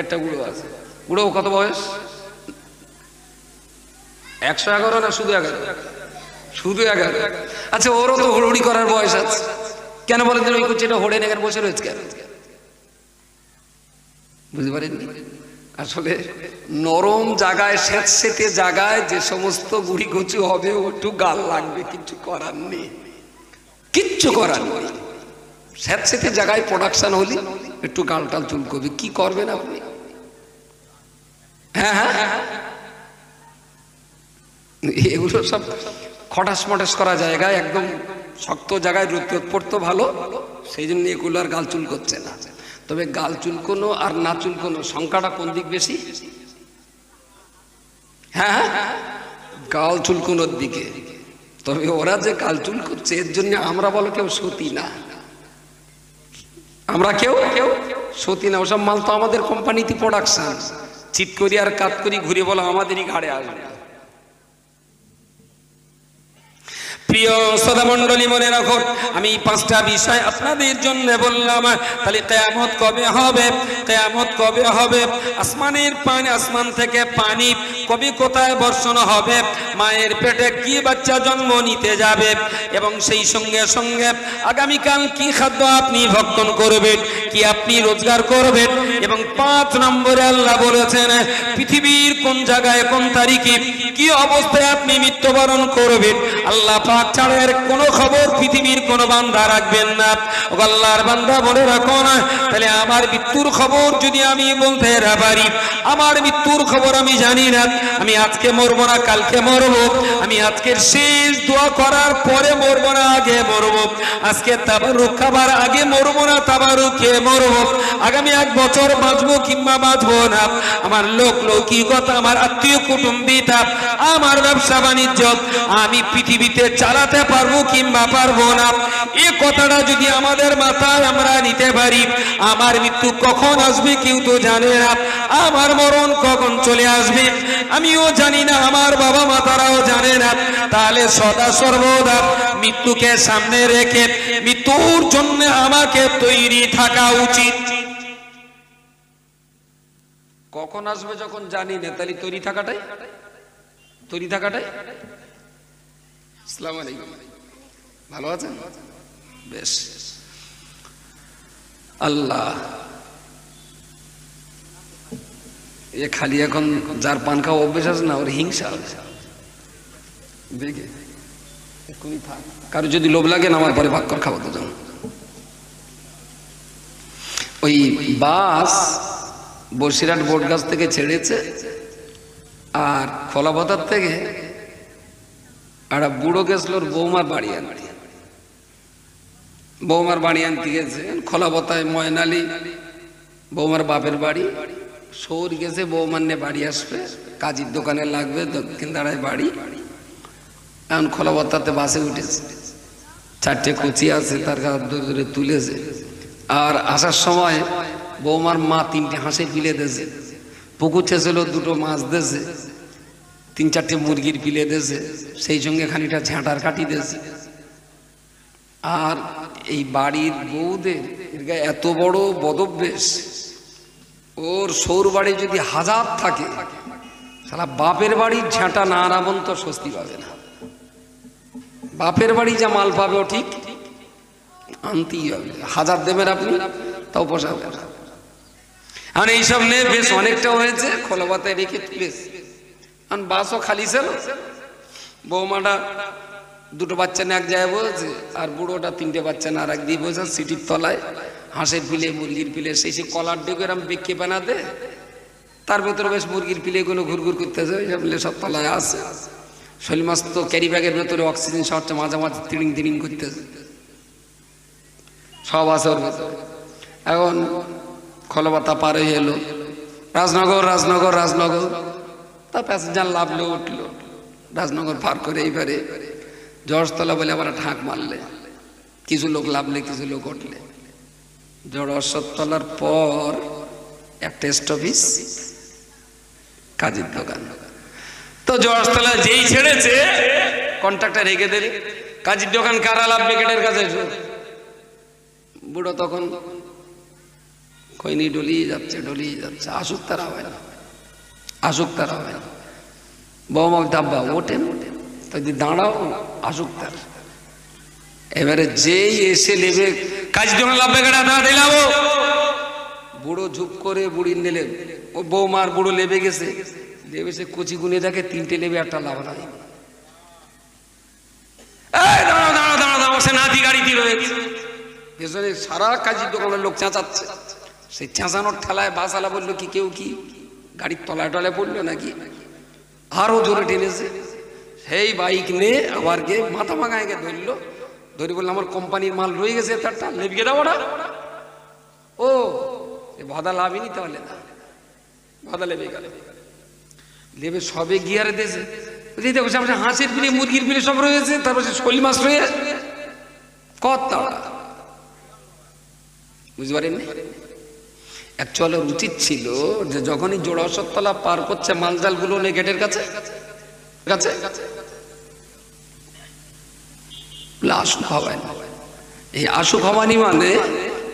একটা বুড়ো আছে, বুড়ো কত বয়স? 111 না শুধু 11? শুধু 11। আচ্ছা, ওরও তো হুড়হুড়ি করার বয়স আছে, কেন বলে দিন ওই কুচিটা হোড়ে নেগার বসে রয়েছে কেন? বুঝতে পারেননি? আসলে নরম জায়গায়, স্যাঁতসেঁতে জায়গায় যে সমস্ত গুড়ি কচু হবে, ও একটু গাল লাগবে, কিচ্ছু করার নেই, কিচ্ছু করার নেই। স্যাঁতসেঁতে জায়গায় প্রোডাকশন হলে একটু গালটাল চুলকবে, কি করবেন আপনি? হ্যাঁ হ্যাঁ, এগুলো সব খটাস মটাস করা জায়গায়, একদম শক্ত জায়গায় রোদ পড়তো ভালো, সেই জন্য এগুলো আর গাল চুল করছে না। তবে গাল চুলকোনো আর না চুলকোনো সংখ্যাটা কোন দিক বেশি? হ্যাঁ, গাল চুলকোনোর দিকে। তবে ওরা যে গাল চুল করছে, এর জন্য আমরা বলো কেউ সতী না, আমরা কেউ সতী না। ওসব মাল তো আমাদের কোম্পানিতে প্রোডাকশন, চিৎ করি আর কাত করি ঘুরে বলো আমাদেরই ঘাড়ে আসবে। প্রিয় শ্রোতা মণ্ডলী, মনে রাখুন, আমি 5টা বিষয় আপনাদের জন্য বললাম। তাহলে কিয়ামত কবে হবে? কিয়ামত কবে হবে? আসমানের পানি, আসমান থেকে পানি কবে কোথায় বর্ষণ হবে? মায়ের পেটে কি বাচ্চা জন্ম নিতে যাবে? এবং সেই সঙ্গে সঙ্গে আগামীকাল কি খাদ্য আপনি ভক্ষণ করবেন, কি আপনি রোজগার করবেন। এবং 5 নম্বরে আল্লাহ বলেছেন, পৃথিবীর কোন জায়গায় কোন তারিখে কি অবস্থায় আপনি মৃত্যুবরণ করবেন। আল্লাহ পাক ছাড়া এর কোনো খবর পৃথিবীর কোন বান্দা রাখবেন না। ও আল্লাহর বান্দা, বলে রাখো না, তাহলে আমার মৃত্যুর খবর যদি আমি বলতে পারি, আমার মৃত্যুর খবর আমি জানি না, আমি আজকে মরবো না কালকে মরবো, আমি আজকের শেষ দোয়া করার পরে মরবো না আগে মরবো, আজকে তাবারুক খাবার আগে মরবো না তাবারুক খেয়ে মরবো, আগামী 1 বছর বাঁচবো কিংবা বাঁচবো না, আমার লোক লৌকিকতা, আমার আত্মীয় কুটুম্বিতা, আমার ব্যবসা বাণিজ্য আমি পৃথিবীতে চালাতে পারবো কিংবা পারবো না, এই কথাটা যদি আমাদের মাথায় আমরা নিতে পারি, আমার মৃত্যু কখন আসবে কেউ তো জানে না, আমার মরণ কখন চলে আসবে আমিও জানি না, আমার বাবা মা তারাও জানে না, তাহলে সদা সর্বদা মৃত্যুকে সামনে রেখে মৃত্যুর জন্য আমাকে তৈরি থাকা উচিত। কখন আসবে যখন জানি না, তাহলে তৈরি থাকাটাই। আসসালামু আলাইকুম, ভালো আছেন? বেশ। আল্লাহ, এ খালি এখন যার পান খাওয়া অভ্যেস আছে না, ওর হিংসা দেখে কারো যদি লোভ লাগে না, আমার পরে ভাগ করে খাবো দুজন। ওই বাস বসিরহাট বটগাছ থেকে ছেড়েছে, আর খোলাপাতার থেকে একটা বুড়ো গেছিল ওর বৌমার বাড়ি আনতে। বৌমার বাড়ি আনতে গেছে খোলাপাতায়, ময়নালি বৌমার বাপের বাড়ি। সৌর গেছে বৌমার নিয়ে বাড়ি আসবে, কাজীর দোকানে লাগবে, দক্ষিণ দাঁড়ায় বাড়ি। এখন খোলাপাতাতে বাসে উঠেছে, 4টে কুচি আছে, তার কাছে ধরে ধরে তুলেছে। আর আসার সময় বৌমার মা 3টে হাঁসের পিলে দিয়েছে, পুকুর ছেছিল 2টো মাছ দিয়েছে, 3-4টে মুরগির পিলে দিয়েছে, সেই সঙ্গে খানিকটা ঝাঁটার কাটি দিয়েছে। আর এই বাড়ির বউদের এত বড় বদভ্যেস, ওর সৌর বাড়ি যদি 1000 থাকে, সালা বাপের বাড়ির ঝাঁটা না রাবণ তো স্বস্তি পাবে না। বাপের বাড়ি যা মাল পাবে ও ঠিক আনতেই হবে, 1000 দেবেন আপনি তাও পোষাবে না। আর এইসব নিয়ে বেশ অনেকটা হয়েছে, খোলাপাতায় রেখে তুলেছে। আর বাসও খালি ছিল, বৌমাটা 2টো বাচ্চা নিয়ে এক জায়গায় বসেছে, আর বুড়োটা 3টে বাচ্চা না আর এক দিয়ে বসে সিটির তলায়, হাঁসের পিলে মুরগির পিলে, সেই সে কলার ডেকে এরম বেঁকে বানাতে, তার ভেতরে বেশ মুরগির পিলেগুলো ঘুরঘুর করতেছে, সব তলায় আছে। শৈল মাছ তো ক্যারি ব্যাগের ভেতরে অক্সিজেন শর্টে মাঝামাঝি তিড়িং তিড়িং করতেছে, সব আছে ওর ভেতরে। এখন খোলাপাতা পার হয়ে এলো রাজনগর, তা প্যাসেঞ্জার লাভলে উঠলো, রাজনগর পার করে এইবারে জড়সতলা বলে আবার ঠাঁক মারলে, কিছু লোক লাভলে কিছু লোক উঠলে। জড়সতলার পর একটা স্টপিস কাজের দোকান। তো জড়সতলা যেই ছেড়েছে কন্ট্রাক্টর রেখে দেবে, কাজের দোকান কারা লাভবে গেটের কাছে। বুড়ো তখন কইনি ডলিয়ে যাচ্ছে, আসুক তারা হয় না, আসুক তারা হয় না। বৌমা দাব্বা ওঠেন, তো দাঁড়াও, আসুক তার। এবারে যেই এসে নেবে কাজ দোকান লাভবে গেটা দাঁড়াতে লাভো, বুড়ো ঝুপ করে বুড়ির নেলে, ও বৌমার বুড়ো লেবে গেছে, লেবে সে কচি গুনে দেখে 3টে লেবে, একটা লাভ নাই। দাঁড়াও দাঁড়াও দাঁড়াও দাঁড়াও, সে নাতি গাড়িতে রয়েছে পেছনে, সারা কাজের দোকানের লোক চেঁচাচ্ছে। সেই চেঁচানোর ঠেলায় বাসালা বললো কি কেউ কি গাড়ির তলায় টলায় পড়লো নাকি, আরো জোরে টেনেছে। সেই বাইক নিয়ে আবার গিয়ে মাথা ভাঙায় গিয়ে ধরলো, ধরে বললো আমার কোম্পানির মাল রয়ে গেছে, তারটা লেবিয়ে দাও ওটা। ও ভাদা লাভিনি, তাহলে না ভাদা লেবে গেল, লেবে সবে গিয়ারে দিয়েছে। দেখো হাঁসের পিলে মুরগির পিলে সব রয়েছে, তারপর শোল মাছ রয়েছে, কত বুঝতে পারেননি। অ্যাকচুয়ালি উচিত ছিল যে যখনই জোড়াসতলা পার করছে মালজাল গুলো নেই গেটের কাছে কাছে আসুক হওয়ায় না। এই আসুক হওয়ানি মানে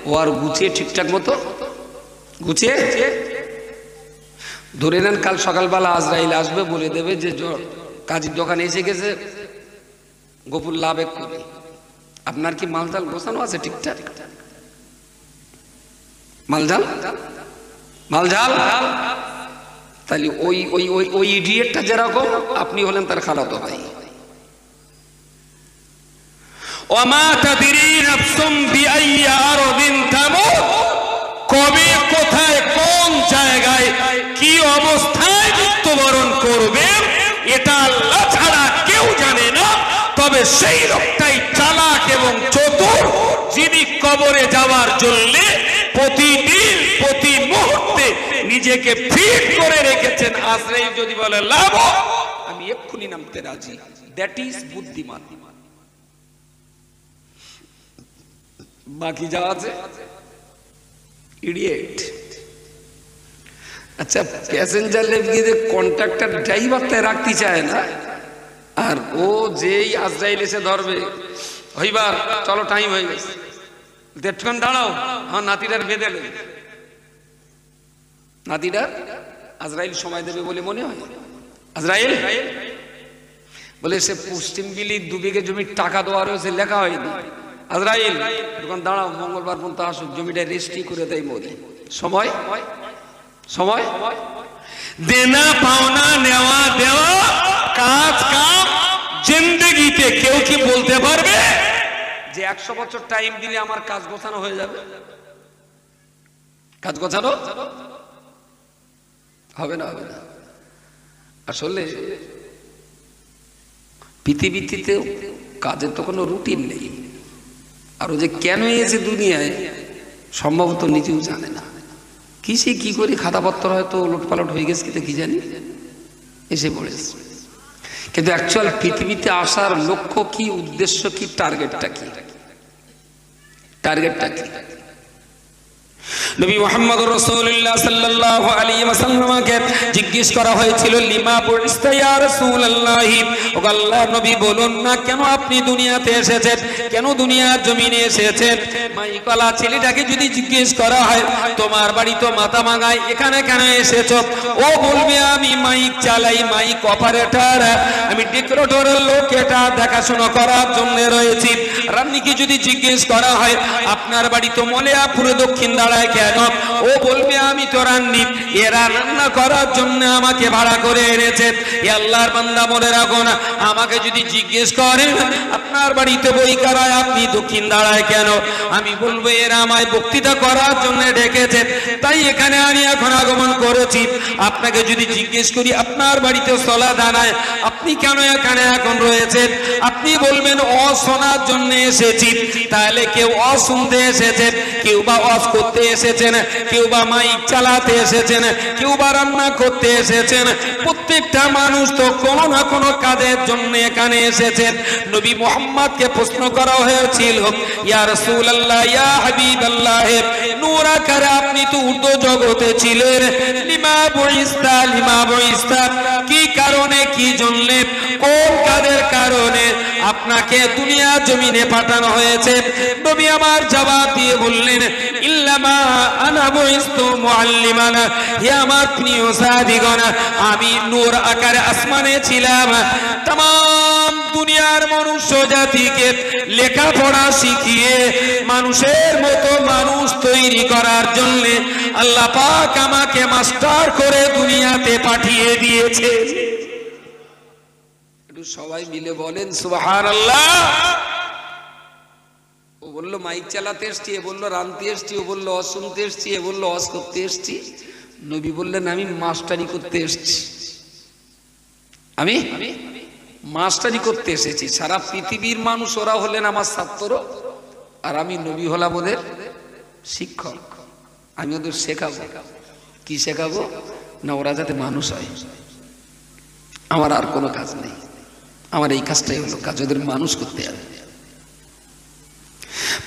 ও আর গুছিয়ে ঠিকঠাক মতো গুছিয়ে ধরে নেন, কাল সকালবেলা আজরাইল আসবে, বলে দেবে যে কাজের দোকানে এসে গেছে, গোপুর লাভ একটু। আপনার কি মালজাল গোছানো আছে ঠিকঠাক? মালজাল মালজাল তাহলে ওই ওই ওই ওই ইডিয়েটটা যেরকম, আপনি হলেন তার খালাতো ভাই। ওমা তাদরি নাফসুম বিআইয়ি আরদিন তামুত, কবে কোথায় কোন জায়গায় কি অবস্থায় মৃত্যুবরণ করবে এটা আল্লাহ ছাড়া কেউ জানে না। তবে সেই লোকটাই চালাক এবং চতুর, যিনি কবরে যাওয়ার জন্য প্রতিদিন প্রতি মুহূর্তে নিজেকে ফিট করে রেখেছেন। আজরাইল যদি বলে লাভ, আমি এক্ষুনি নামতে রাজি, দ্যাট ইজ বুদ্ধিমান। বাকি যা আছে ইডিয়েট। আচ্ছা, প্যাসেঞ্জার লেগে কন্ট্রাক্টর ড্রাইভারটা রাখতে চায় না, আর ও যেই আজরাইল এসে ধরবে, হইবার চলো টাইম হয়ে গেছে, দেড়ক্ষণ দাঁড়াও, আমার নাতিটার বেঁধে নেবে। নাতিটার আজরাইল সময় দেবে বলে মনে হয়? আজরাইল বলে সে পশ্চিম বিলি 2 বিঘে জমির টাকা দেওয়া রয়েছে, লেখা হয়নি। আজরাইল দোকান দাঁড়াও, মঙ্গলবার পর্যন্ত আসুক, জমিটা রেজিস্ট্রি করে দেয় মোদি। সময় সময় দেনা পাওনা নেওয়া দেওয়া কাজ কাম জিন্দেগিতে কেউ কি বলতে পারবে যে 100 বছর টাইম দিলে আমার কাজ গোছানো হয়ে যাবে? কাজ গোছানো হবে না, হবে না। আসলে পৃথিবীতে কাজের তো কোনো রুটিন নেই, আর ও যে কেন এসে দুনিয়ায় সম্ভবত নিজেও জানে না। কিসে কি করে খাতাপত্র হয়তো উলটপালট হয়ে গেছে, কিন্তু কি জানি এসে পড়েছে। কিন্তু অ্যাকচুয়াল পৃথিবীতে আসার লক্ষ্য কি, উদ্দেশ্য কি, টার্গেটটা কি? টার্গেটটা কি? নবী মুহাম্মদ রাসূলুল্লাহ সাল্লাল্লাহু আলাইহি ওয়াসাল্লামকে জিজ্ঞেস করা হয়েছিল, লিমা বুইস্তা ইয়া রাসূলুল্লাহ, ও আল্লাহর নবী বলুন না কেন আপনি দুনিয়াতে এসেছেন, কেন দুনিয়ার জমিনে এসেছেন? মাইকলা ছেলেটাকে যদি জিজ্ঞেস করা হয় তোমার বাড়ি তো মাথা ভাঙায়, এখানে কেন এসেছো? ও বলবে আমি মাইক চালাই, মাইক অপারেটর, আমি ডেকোরেটরের লোক, এটা দেখাশোনা করার জন্য রয়েছি। রান্নিকে যদি জিজ্ঞেস করা হয় আপনার বাড়ি তো মলিয়াপুরে দক্ষিণ দাঁড়ায় কেন? ও বলবে আমি তো রান্নি, এরা রান্না করার জন্য আমাকে ভাড়া করে এনেছে। আল্লাহর বান্দা মনে রাখো না, আমাকে যদি জিজ্ঞেস করেন আপনার বাড়িতে বইকারায়, আপনি দক্ষিণ দাঁড়ায় কেন? আমি বলবো এরা আমায় বক্তৃতা করার জন্য ডেকেছে, তাই এখানে আমি এখন আগমন করেছি। আপনাকে যদি জিজ্ঞেস করি আপনার বাড়িতে সলা দানায়, আপনি কেন এখানে এখন রয়েছেন? আপনি বলবেন অশোনার জন্য এসেছি। তাহলে কেউ অশুনতে এসেছে, কেউ বা অস করতে এসেছেন, কেউ বা মাইক চালাতে এসেছেন, কেউ বা রান্না করতে এসেছেন। প্রত্যেক প্রত্যেকটা মানুষ তো কোনো না কোনো কাজের জন্য এখানে এসেছেন। নবী মুহাম্মদকে প্রশ্ন করা হয়েছিল, ইয়া রাসূলুল্লাহ, ইয়া হাবিবাল্লাহ, নূর আকারে আপনি তো উর্দু জগতে ছিলেন, লিমা বুইস্তা, কি কারণে, কি জন্য, কোন কাজের কারণে আপনাকে দুনিয়া জমিনে পাঠানো হয়েছে? নবী আমার জবাব দিয়ে বললেন, ইল্লামা আনা বুইস্তু মুআল্লিমান, হে আমার প্রিয় সাহাবীগণ, আমি নূর আকারে আসমানে ছিলাম तमाम দুনিয়ার মনুষ্য জাতিকে লেখাপড়া শিখিয়ে মানুষের মতো মানুষ তৈরি করার জন্য আল্লাহ পাক আমাকে মাস্টার করে দুনিয়াতে পাঠিয়ে দিয়েছে। একটু সবাই মিলে বলেন সুবহানাল্লাহ। ও বললো মাইক চালাতে এসছি, এ বললো রানতে এসছি, ও বললো ওয়াজ শুনতে এসছি, এ বললো ওয়াজ করতে এসছি। নবী বললেন আমি মাস্টারি করতে এসছি, আমি মাস্টারি করতে এসেছি। সারা পৃথিবীর মানুষ ওরা হলেন আমার ছাত্র, আর আমি নবী হলাম ওদের শিক্ষক। আমি ওদের শেখাবো। কি শেখাবো? না ওরা যাতে মানুষ হয়। আমার আর কোনো কাজ নেই, আমার এই কাজটাই হলো কাজ, ওদের মানুষ করতে হবে।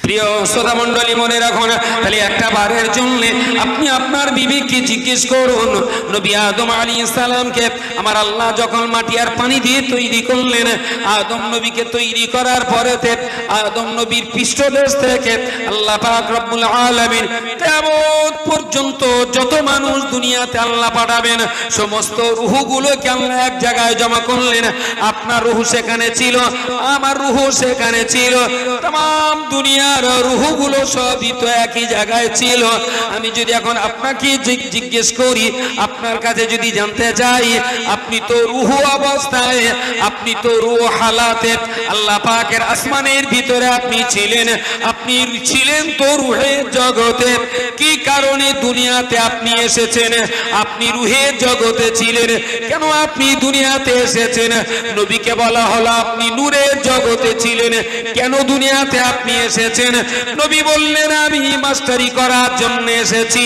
প্রিয় শ্রোতা মণ্ডলী, মনে রাখুন, তাহলে একটা বারের জন্য আপনি আপনার বিবিকে জিজ্ঞেস করুন, নবী আদম আলাইহিস সালামকে আমার আল্লাহ যখন মাটি আর পানি দিয়ে তৈরি করলেন, আদম নবীকে তৈরি করার পরেতে আদম নবীর পৃষ্ঠদেশ থেকে আল্লাহ পাক রব্বুল আলামিন কিয়ামত পর্যন্ত যত মানুষ দুনিয়াতে আল্লাহ পাঠাবেন সমস্ত রূহগুলোকে আল্লাহ এক জায়গায় জমা করলেন। আপনার রূহ সেখানে ছিল, আমার রূহ সেখানে ছিল, तमाम দুনিয়ার রূহগুলো সবই তো একই জায়গায় ছিল। আমি যদি এখন আপনাকে জিজ্ঞেস করি, আপনার কাছে যদি জানতে চাই, আপনি তো রূহ অবস্থায়, আপনি তো রূহ হালাতে আল্লাহ পাকের আসমানের ভিতরে আপনি ছিলেন, আপনি ছিলেন তো রূহের জগতে, কি কারণে দুনিয়াতে আপনি এসেছেন? আপনি রূহের জগতে ছিলেন, কেন আপনি দুনিয়াতে এসেছেন? নবীকে বলা হলো আপনি নূরের জগতে ছিলেন, কেন দুনিয়াতে আপনি এসেছেন? নবী বললেন আমি মাস্টারি করার জন্য এসেছি।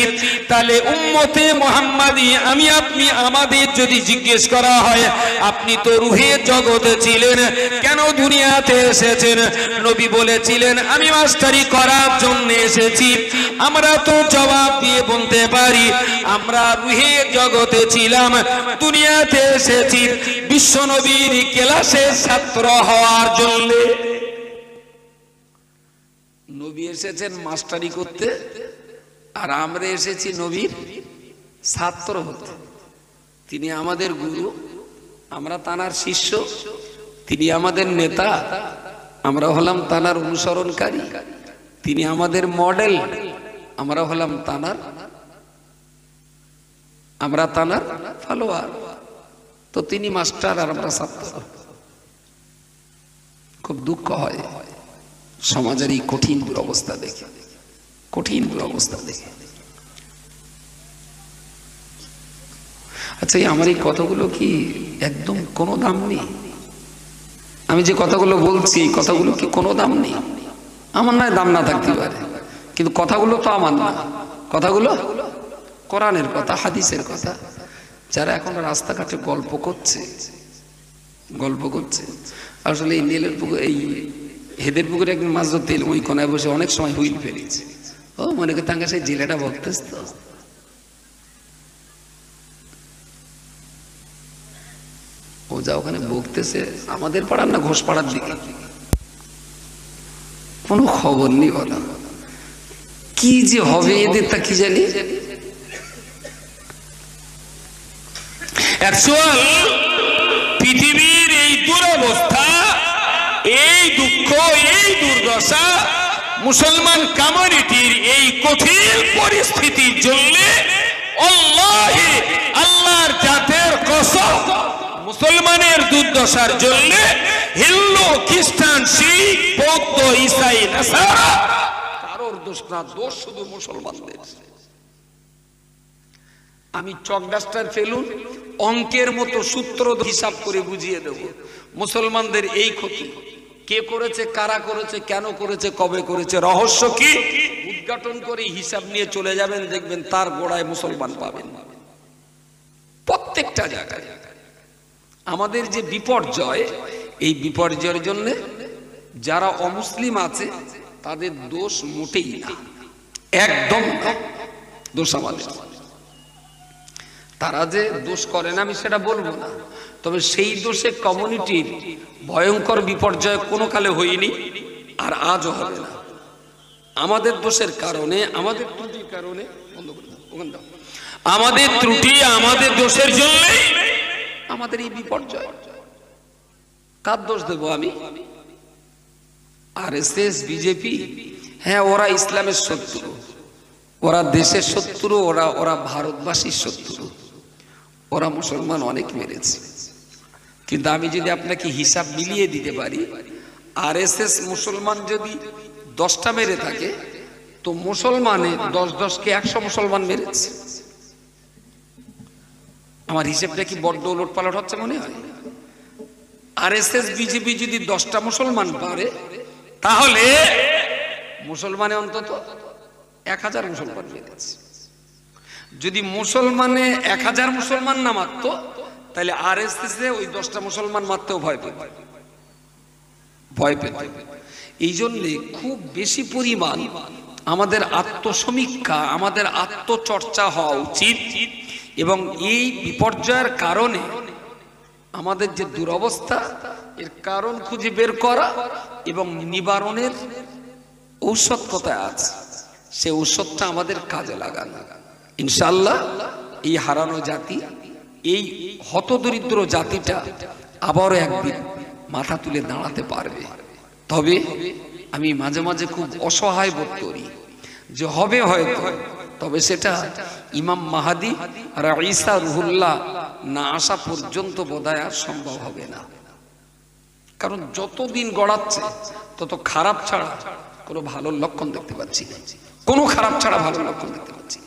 তাহলে উম্মতে মুহাম্মাদি আমি আপনি আমাদের যদি জিজ্ঞেস করা হয় আপনি তো রূহের জগতে ছিলেন, কেন দুনিয়াতে এসেছেন? নবী বলেছিলেন আমি মাস্টারি করার জন্য এসেছি। আমরা তো জবাব দিয়ে বলতে পারি আমরা রূহের জগতে ছিলাম, দুনিয়াতে এসেছি বিশ্ব নবীর ক্লাসের ছাত্র হওয়ার জন্য। নবী এসেছেন মাস্টারি করতে, আর আমরা এসেছি নবীর ছাত্র হতে। তিনি আমাদের গুরু, আমরা তানার শিষ্য, তিনি আমাদের নেতা, আমরা হলাম তানার অনুসরণকারী। তিনি আমাদের মডেল, আমরা হলাম আমরা তানার ফলোয়ার। তো তিনি মাস্টার আর আমরা ছাত্র। খুব দুঃখ হয় সমাজের এই কঠিন দুরবস্থা দেখে, কঠিন দুরবস্থা দেখে। আচ্ছা, আমার এই কথাগুলো কি একদম কোনো দাম নেই? আমি যে কথাগুলো বলছি এই কথাগুলো কি কোনো দাম নেই? আমার নয় দাম না থাকতে পারে, কিন্তু কথাগুলো তো আমার না। কথাগুলো কোরআনের কথা, হাদিসের কথা। যারা এখন রাস্তাঘাটে গল্প করছে আসলে এই নীলের পুকুর, এই হেদের পুকুরে একদিন মাছ ধরতে এলাম, ওই কোনায় বসে অনেক সময় হুইল ফেলেছে। ও মনে করে তাঙ্গা সেই জেলেটা বলতেস তো। ও যা ওখানে বকতেছে আমাদের পাড়ার না ঘোষ পাড়ার দিকে, কোনো খবর নেই। বলা কি যে হবে এদের তা কি জানি। অ্যাকচুয়াল পৃথিবীর এই দুরবস্থা, এই দুঃখ, এই দুর্দশা মুসলমান কমিউনিটির এই কঠিন পরিস্থিতির জন্য আল্লাহর জাতের কসম, মুসলমানের দুর্দশার জন্য হিন্দু, খ্রিস্টান, শিখ, বৌদ্ধ, ঈসাই, নাসারা কারোর দোষ না, দোষ শুধু মুসলমানদের। আমি চক ডাস্টার ফেলুন অঙ্কের মতো সূত্র হিসাব করে বুঝিয়ে দেব মুসলমানদের এই ক্ষতি কে করেছে, কারা করেছে, কেন করেছে, কবে করেছে, রহস্য কি উদ্ঘাটন করে হিসাব নিয়ে চলে যাবেন, দেখবেন তার গোড়ায় মুসলমান পাবেন প্রত্যেকটা জায়গায়। আমাদের যে বিপর্যয়, এই বিপর্যয়ের জন্য যারা অমুসলিম আছে তাদের দোষ মোটেই না, একদম না দোষ আমাদের। তারা যে দোষ করে না আমি সেটা বলবো না, তবে সেই দোষে কমিউনিটির ভয়ঙ্কর বিপর্যয় কোনো কালে হয়নি, আর আজও হবে না। আমাদের দোষের কারণে, আমাদের ত্রুটির কারণে, আমাদের ত্রুটি, আমাদের দোষের জন্য আমাদের এই বিপর্যয়। কার দোষ দেব আমি? RSS, BJP? হ্যাঁ, ওরা ইসলামের শত্রু, ওরা দেশের শত্রু, ওরা ভারতবাসীর শত্রু, ওরা মুসলমান অনেক মেরেছে। কিন্তু আমি যদি আপনাকে হিসাব মিলিয়ে দিতে পারি, আরএসএস মুসলমান যদি 10টা মেরে থাকে, তো মুসলমানে 10-10কে 100 মুসলমান মেরেছে। আমার হিসেবটা কি বড্ড ওলটপালট হচ্ছে মনে হয়? আরএসএস, বিজেপি যদি 10টা মুসলমান পারে, তাহলে মুসলমানে অন্তত 1000 মুসলমান মেরেছে। যদি মুসলমানে 1000 মুসলমান না মারত, তাহলে আরএসএস ওই 10টা মুসলমান মারতেও ভয় পেত। এই জন্যে খুব বেশি পরিমাণ আমাদের আত্মসমীক্ষা, আমাদের আত্মচর্চা হওয়া উচিত, এবং এই বিপর্যয়ের কারণে আমাদের যে দুরবস্থা, এর কারণ খুঁজে বের করা এবং নিবারণের ঔষধ কোথায় আছে, সে ঔষধটা আমাদের কাজে লাগানো। ইনশাআল্লাহ এই হারানো জাতি, এই হতদরিদ্র জাতিটা আবারও একদিন মাথা তুলে দাঁড়াতে পারবে। তবে আমি মাঝে মাঝে খুব অসহায় বোধ করি যে হবে হয়তো, তবে সেটা ইমাম মাহাদি আর ঈসা রুহুল্লাহ না আসা পর্যন্ত বোধহয় আর সম্ভব হবে না। কারণ যত দিন গড়াচ্ছে তত খারাপ ছাড়া কোনো ভালো লক্ষণ দেখতে পাচ্ছি না, কোনো খারাপ ছাড়া ভালো লক্ষণ দেখতে পাচ্ছি না।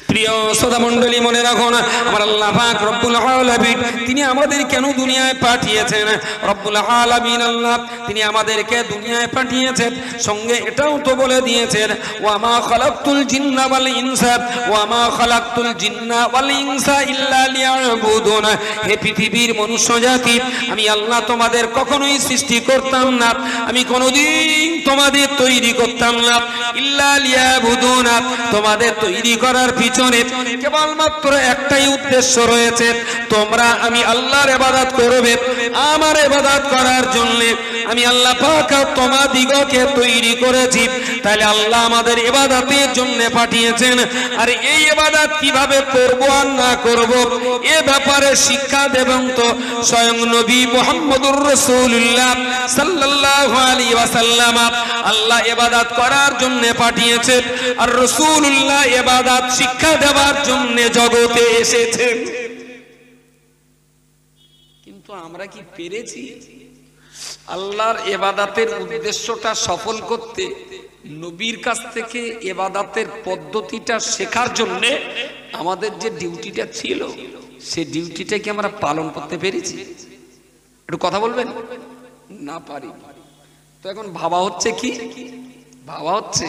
প্রিয় শ্রোতা মণ্ডলী, মনে রাখুন, আমার আল্লাহ পাক রব্বুল আলামিন তিনি আমাদের কেন দুনিয়ায় পাঠিয়েছেন? রব্বুল আলামিন আল্লাহ তিনি আমাদেরকে দুনিয়ায় পাঠিয়েছেন, সঙ্গে এটাও তো বলে দিয়েছেন, ওয়া মা খালাকতুল জিন্না ওয়াল ইনসা, ওয়া মা খালাকতুল জিন্না ওয়াল ইনসা ইল্লা লিয়াবুদুন। হে পৃথিবীর মনুষ্য জাতি, আমি আল্লাহ তোমাদের কখনোই সৃষ্টি করতাম না, আমি কোনোদিন তোমাদের তৈরি করতাম না, ইল্লা লিয়াবুদুন, তোমাদের তৈরি করার পিছনে কেবলমাত্র একটাই উদ্দেশ্য রয়েছে, তোমরা আমি আল্লাহর ইবাদত করবে। আমার ইবাদত করার জন্য আমি আল্লাহ পাক তোমাদিগকে তৈরি করেছি। তাহলে আল্লাহ আমাদের ইবাদতের জন্য পাঠিয়েছেন, আর এই ইবাদত কিভাবে করব আর না করব এ ব্যাপারে শিক্ষা দেবেন তো স্বয়ং নবী মুহাম্মদুর রাসূলুল্লাহ সাল্লাল্লাহু আলাইহি ওয়াসাল্লাম। আল্লাহ ইবাদত করার জন্য পাঠিয়েছেন, আর রাসূলুল্লাহ ইবাদত শিক্ষা দেওয়ার জন্য জগতে এসেছেন। কিন্তু আমরা কি পেরেছি আল্লাহর ইবাদতের উদ্দেশ্যটা সফল করতে? নবীর কাছ থেকে ইবাদতের পদ্ধতিটা শেখার জন্য আমাদের যে ডিউটিটা ছিল, সে ডিউটিটা কি আমরা পালন করতে পেরেছি? একটু কথা বলবেন। না পারি। তো এখন ভাবা হচ্ছে কি? ভাবা হচ্ছে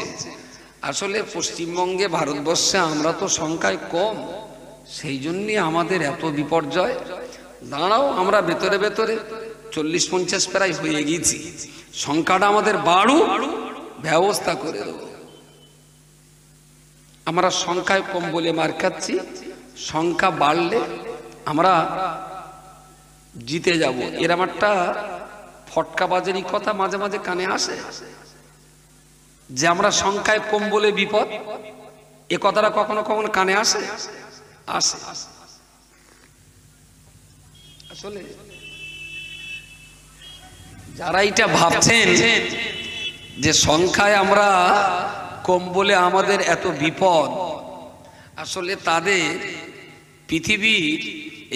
আসলে পশ্চিমবঙ্গে, ভারতবর্ষে আমরা তো সংখ্যায় কম, সেই জন্য আমাদের এত বিপর্যয়। দাঁড়াও, আমরা ভেতরে ভেতরে 40-50 প্রায় হয়ে গেছি, সংখ্যাটা আমাদের বাড়ু, ব্যবস্থা করে দেব। আমরা সংখ্যায় কম বলে মার খাচ্ছি, সংখ্যা বাড়লে আমরা জিতে যাব। এরম একটা ফটকাবাজারি কথা মাঝে মাঝে কানে আসে যে আমরা সংখ্যায় কম বলে বিপদ। এ কথাটা কখনো কখনো কানে আসে? আসে। আসলে যারা এটা ভাবছেন যে সংখ্যায় আমরা কম বলে আমাদের এত বিপদ, আসলে তাদের পৃথিবীর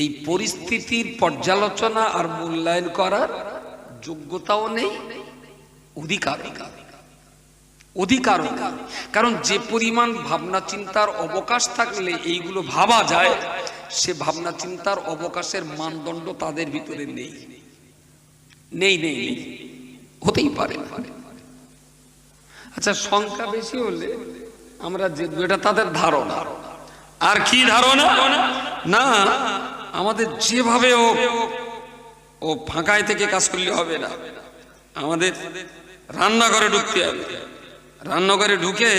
এই পরিস্থিতির পর্যালোচনা আর মূল্যায়ন করার যোগ্যতাও নেই, অধিকার। কারণ যে পরিমাণ ভাবনা চিন্তার অবকাশ থাকলে এইগুলো ভাবা যায়, সে ভাবনা চিন্তার অবকাশের মানদণ্ড তাদের ভিতরে নেই, হতেই পারে না। আচ্ছা, সংখ্যা বেশি হলে আমরা যে, এটা তাদের ধারণা। আর কি ধারণা? না, আমাদের যেভাবে ও ফাঁকায় থেকে কাজ করলে হবে না, আমাদের রান্নাঘরে ঢুকতে হবে। রান্নাঘরে ঢুকে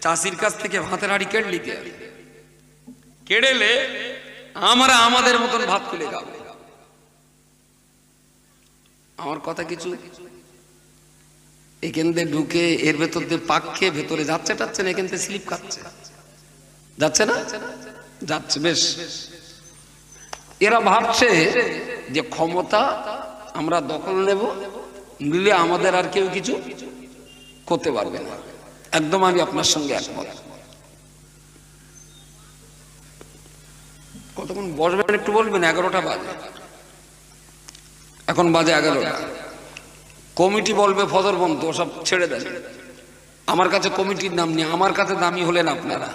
চাষির কাছ থেকে ভাতের হাঁড়ি কেড়ে নিতে হবে। কেড়েলে আমরা আমাদের মতন ভাত তুলে খাবো। আমার কথা কিছু এখান দিয়ে ঢুকে এর ভেতর দিয়ে পাক খেয়ে ভেতরে যাচ্ছে টাচ্ছে না, এখান থেকে স্লিপ খাচ্ছে, যাচ্ছে না? যাচ্ছে। বেশ, এরা ভাবছে যে ক্ষমতা আমরা দখল নেব, নিলে আমাদের আর কেউ কিছু করতে পারবে না। একদম আমি আপনার সঙ্গে একমত। কতক্ষণ বসবেন একটু বলবেন? 11টা বাজে, এখন বাজে 11টা। কমিটি বলবে ফজর বন্ধ, সব ছেড়ে দেন। আমার কাছে কমিটির নাম নেই, আমার কাছে দামি হলেন আপনারা।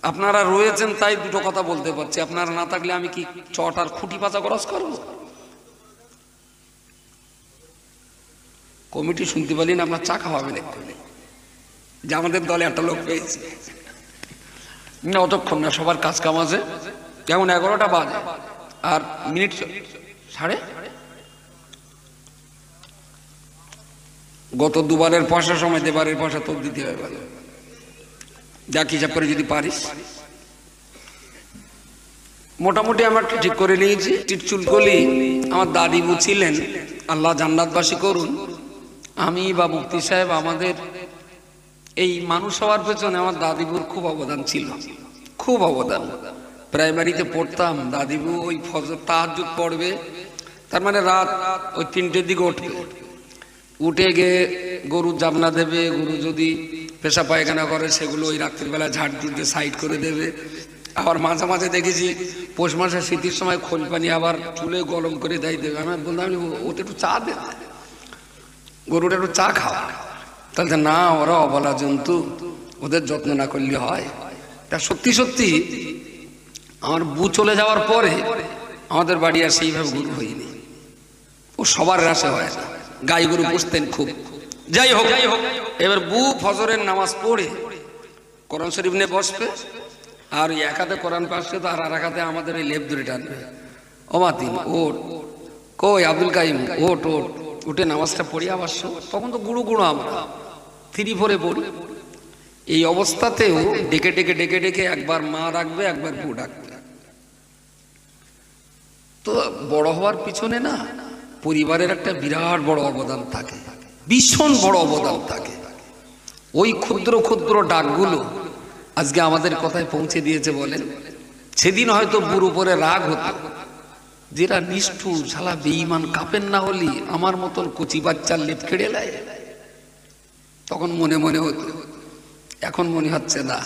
আপনারা রয়েছেন তাই দুটো কথা বলতে পারছি, আপনারা না থাকলে আমি কি চটার খুঁটি পাতা খরচ করবো? কমিটি শুনতে পারলেন আপনার চা খাওয়াবেন একটু, যে আমাদের দলে একটা লোক পেয়েছে না। অতক্ষণ না, সবার কাজ কাম আছে। যেমন 11টা বাজে আর মিনিট সাড়ে। গত দুবারের পয়সা সময় দেবারের পয়সা তোর দিতে হবে, ভালো যাক হিসাব করে যদি পারিস। মোটামুটি আমার ঠিক করে নিয়েছি। টিটচুলকলি আমার দাদিবু ছিলেন, আল্লাহ জান্নাতবাসী করুন। আমি বা মুফতি সাহেব, আমাদের এই মানুষ হওয়ার পেছনে আমার দাদিবুর খুব অবদান ছিল, খুব অবদান। প্রাইমারিতে পড়তাম, দাদিবু ওই ফজর তাহাজ্জুদ পড়বে, তার মানে রাত ওই 3টের দিকে উঠবে, উঠে গিয়ে গরু জাবনা দেবে। গরু যদি পেশা পায়খানা করে সেগুলো ওই রাত্রিবেলা ঝাড় দিয়ে সাইড করে দেবে। আবার মাঝে মাঝে দেখেছি পৌষ মাসের শীতের সময় খোল পানি আবার চুলে গরম করে দেবে। আমি বললাম ওতে একটু চা দে, গরুটা একটু চা খাওয়া। তাহলে না, ওরা অবলা জন্তু, ওদের যত্ন না করলে হয়। তা সত্যি সত্যি আমার বউ চলে যাওয়ার পরে আমাদের বাড়ি আর সেইভাবে গরু হয়নি। ও সবার রাশে হয় না, গাই গরু পুষতেন খুব। যাই হোক, এবার বউ ফজরের নামাজ পড়ে কোরআন শরীফ নিয়ে বসবে, আর এক হাতে কোরআন পাশে তো আর এক হাতে আমাদের এই লেপ ধরে টানবে। ও মাতিন ওট, কই আব্দুল কাইম ওট ওট, উঠে নামাজটা পড়ি আবার। তখন তো গুঁড়ো গুঁড়ো আমরা 3-4 পড়ি। এই অবস্থাতেও ডেকে ডেকে ডেকে ডেকে একবার মা ডাকবে, একবার বউ ডাকবে। তো বড় হওয়ার পিছনে না পরিবারের একটা বিরাট বড় অবদান থাকে, ভীষণ বড় অবদান থাকে। ওই ক্ষুদ্র ক্ষুদ্র ডাকগুলো আজকে আমাদের কথায় পৌঁছে দিয়েছে। বলেন, সেদিন হয়তো বুড়ো উপরে রাগ হতো, যেটা নিষ্ঠুর শালা বেঈমান, কাপেন না হলি আমার মতন কচি বাচ্চার লেপ কেড়ে নেয়। তখন মনে মনে হতো, এখন মনে হচ্ছে না,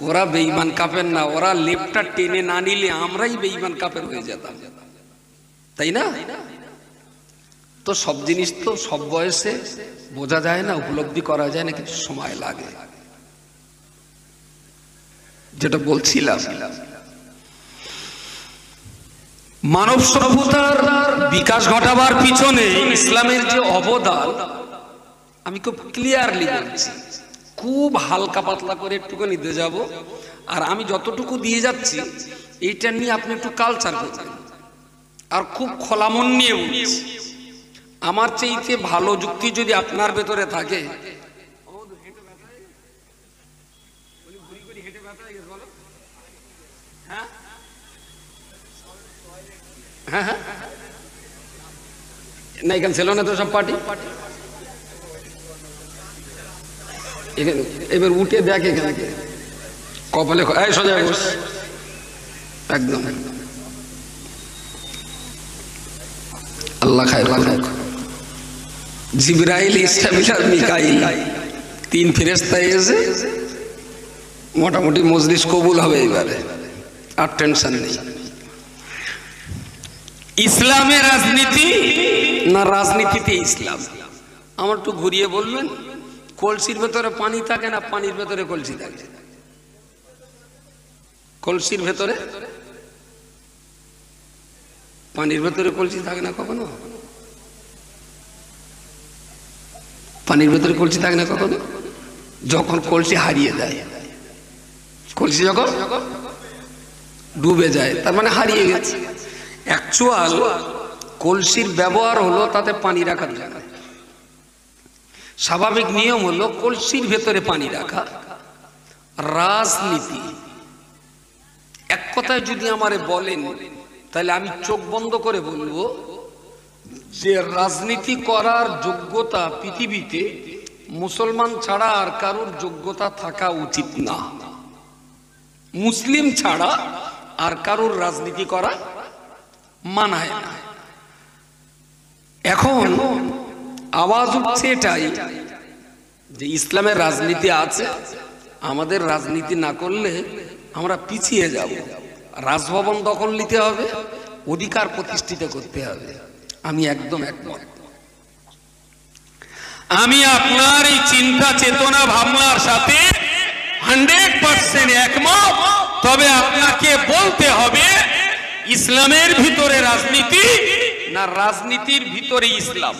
ওরা বেঈমান কাপেন না, ওরা লেপটা টেনে না নিলে আমরাই বেঈমান কাপের হয়ে যেতাম, তাই না? তো সব জিনিস তো সব বয়সে বোঝা যায় না, উপলব্ধি করা যায় না, কিছু সময় লাগে। যেটা বলছিলাম, মানব সভ্যতার বিকাশ ঘটাবার পিছনে ইসলামের যে অবদান আমি খুব ক্লিয়ারলি বলছি। খুব হালকা পাতলা করে একটুকু নিতে যাব, আর আমি যতটুকু দিয়ে যাচ্ছি এইটা নিয়ে আপনি একটু কালচার করবেন, আর খুব খোলা মন নিয়ে বলছি। আমার চাইতে ভালো যুক্তি যদি আপনার ভেতরে থাকে, হ্যাঁ হ্যাঁ না, এখানে ছিল না তো সব পার্টি। এবার উঠে দেখে এখানে কপালে সোজা বস, একদম আল্লাহ খায় ভালো। জিবরাইল, ইসরাফিল আর মিকাইল 3 ফেরেশতা এসে মোটামুটি মজলিস কবুল হবে এবারে, আর টেনশন নেই। ইসলামে রাজনীতি না রাজনীতিতে ইসলাম? আমার একটু ঘুরিয়ে বলবেন। কলসির ভেতরে পানি থাকে না পানির ভেতরে কলসি থাকে? কলসির ভেতরে পানির ভেতরে কলসি থাকে না কখনো? পানির ভেতরে কলসি থাকে না কখনো? যখন কলসি হারিয়ে দেয়, কলসি যখন ডুবে যায়, তার মানে হারিয়ে গেছে। অ্যাকচুয়াল কলসির ব্যবহার হলো তাতে পানি রাখার জন্য। স্বাভাবিক নিয়ম হলো কলসির ভেতরে পানি রাখা। রাজনীতি এক কথায় যদি আমারে বলেন, তাহলে আমি চোখ বন্ধ করে বলবো যে রাজনীতি করার যোগ্যতা পৃথিবীতে মুসলমান ছাড়া আর কারোর যোগ্যতা থাকা উচিত না। মুসলিম ছাড়া আর কারোর রাজনীতি করা মানায় না। এখন আওয়াজ উঠছে এটাই যে ইসলামের রাজনীতি আছে, আমাদের রাজনীতি না করলে আমরা পিছিয়ে যাব। রাজভবন দখল নিতে হবে, অধিকার প্রতিষ্ঠিত করতে হবে। আমি একদম একমত। আমি আপনার এই চিন্তা চেতনা ভাবনার সাথে 100% একমত। তবে আপনাকে বলতে হবে ইসলামের ভিতরে রাজনীতি না রাজনীতির ভিতরে ইসলাম।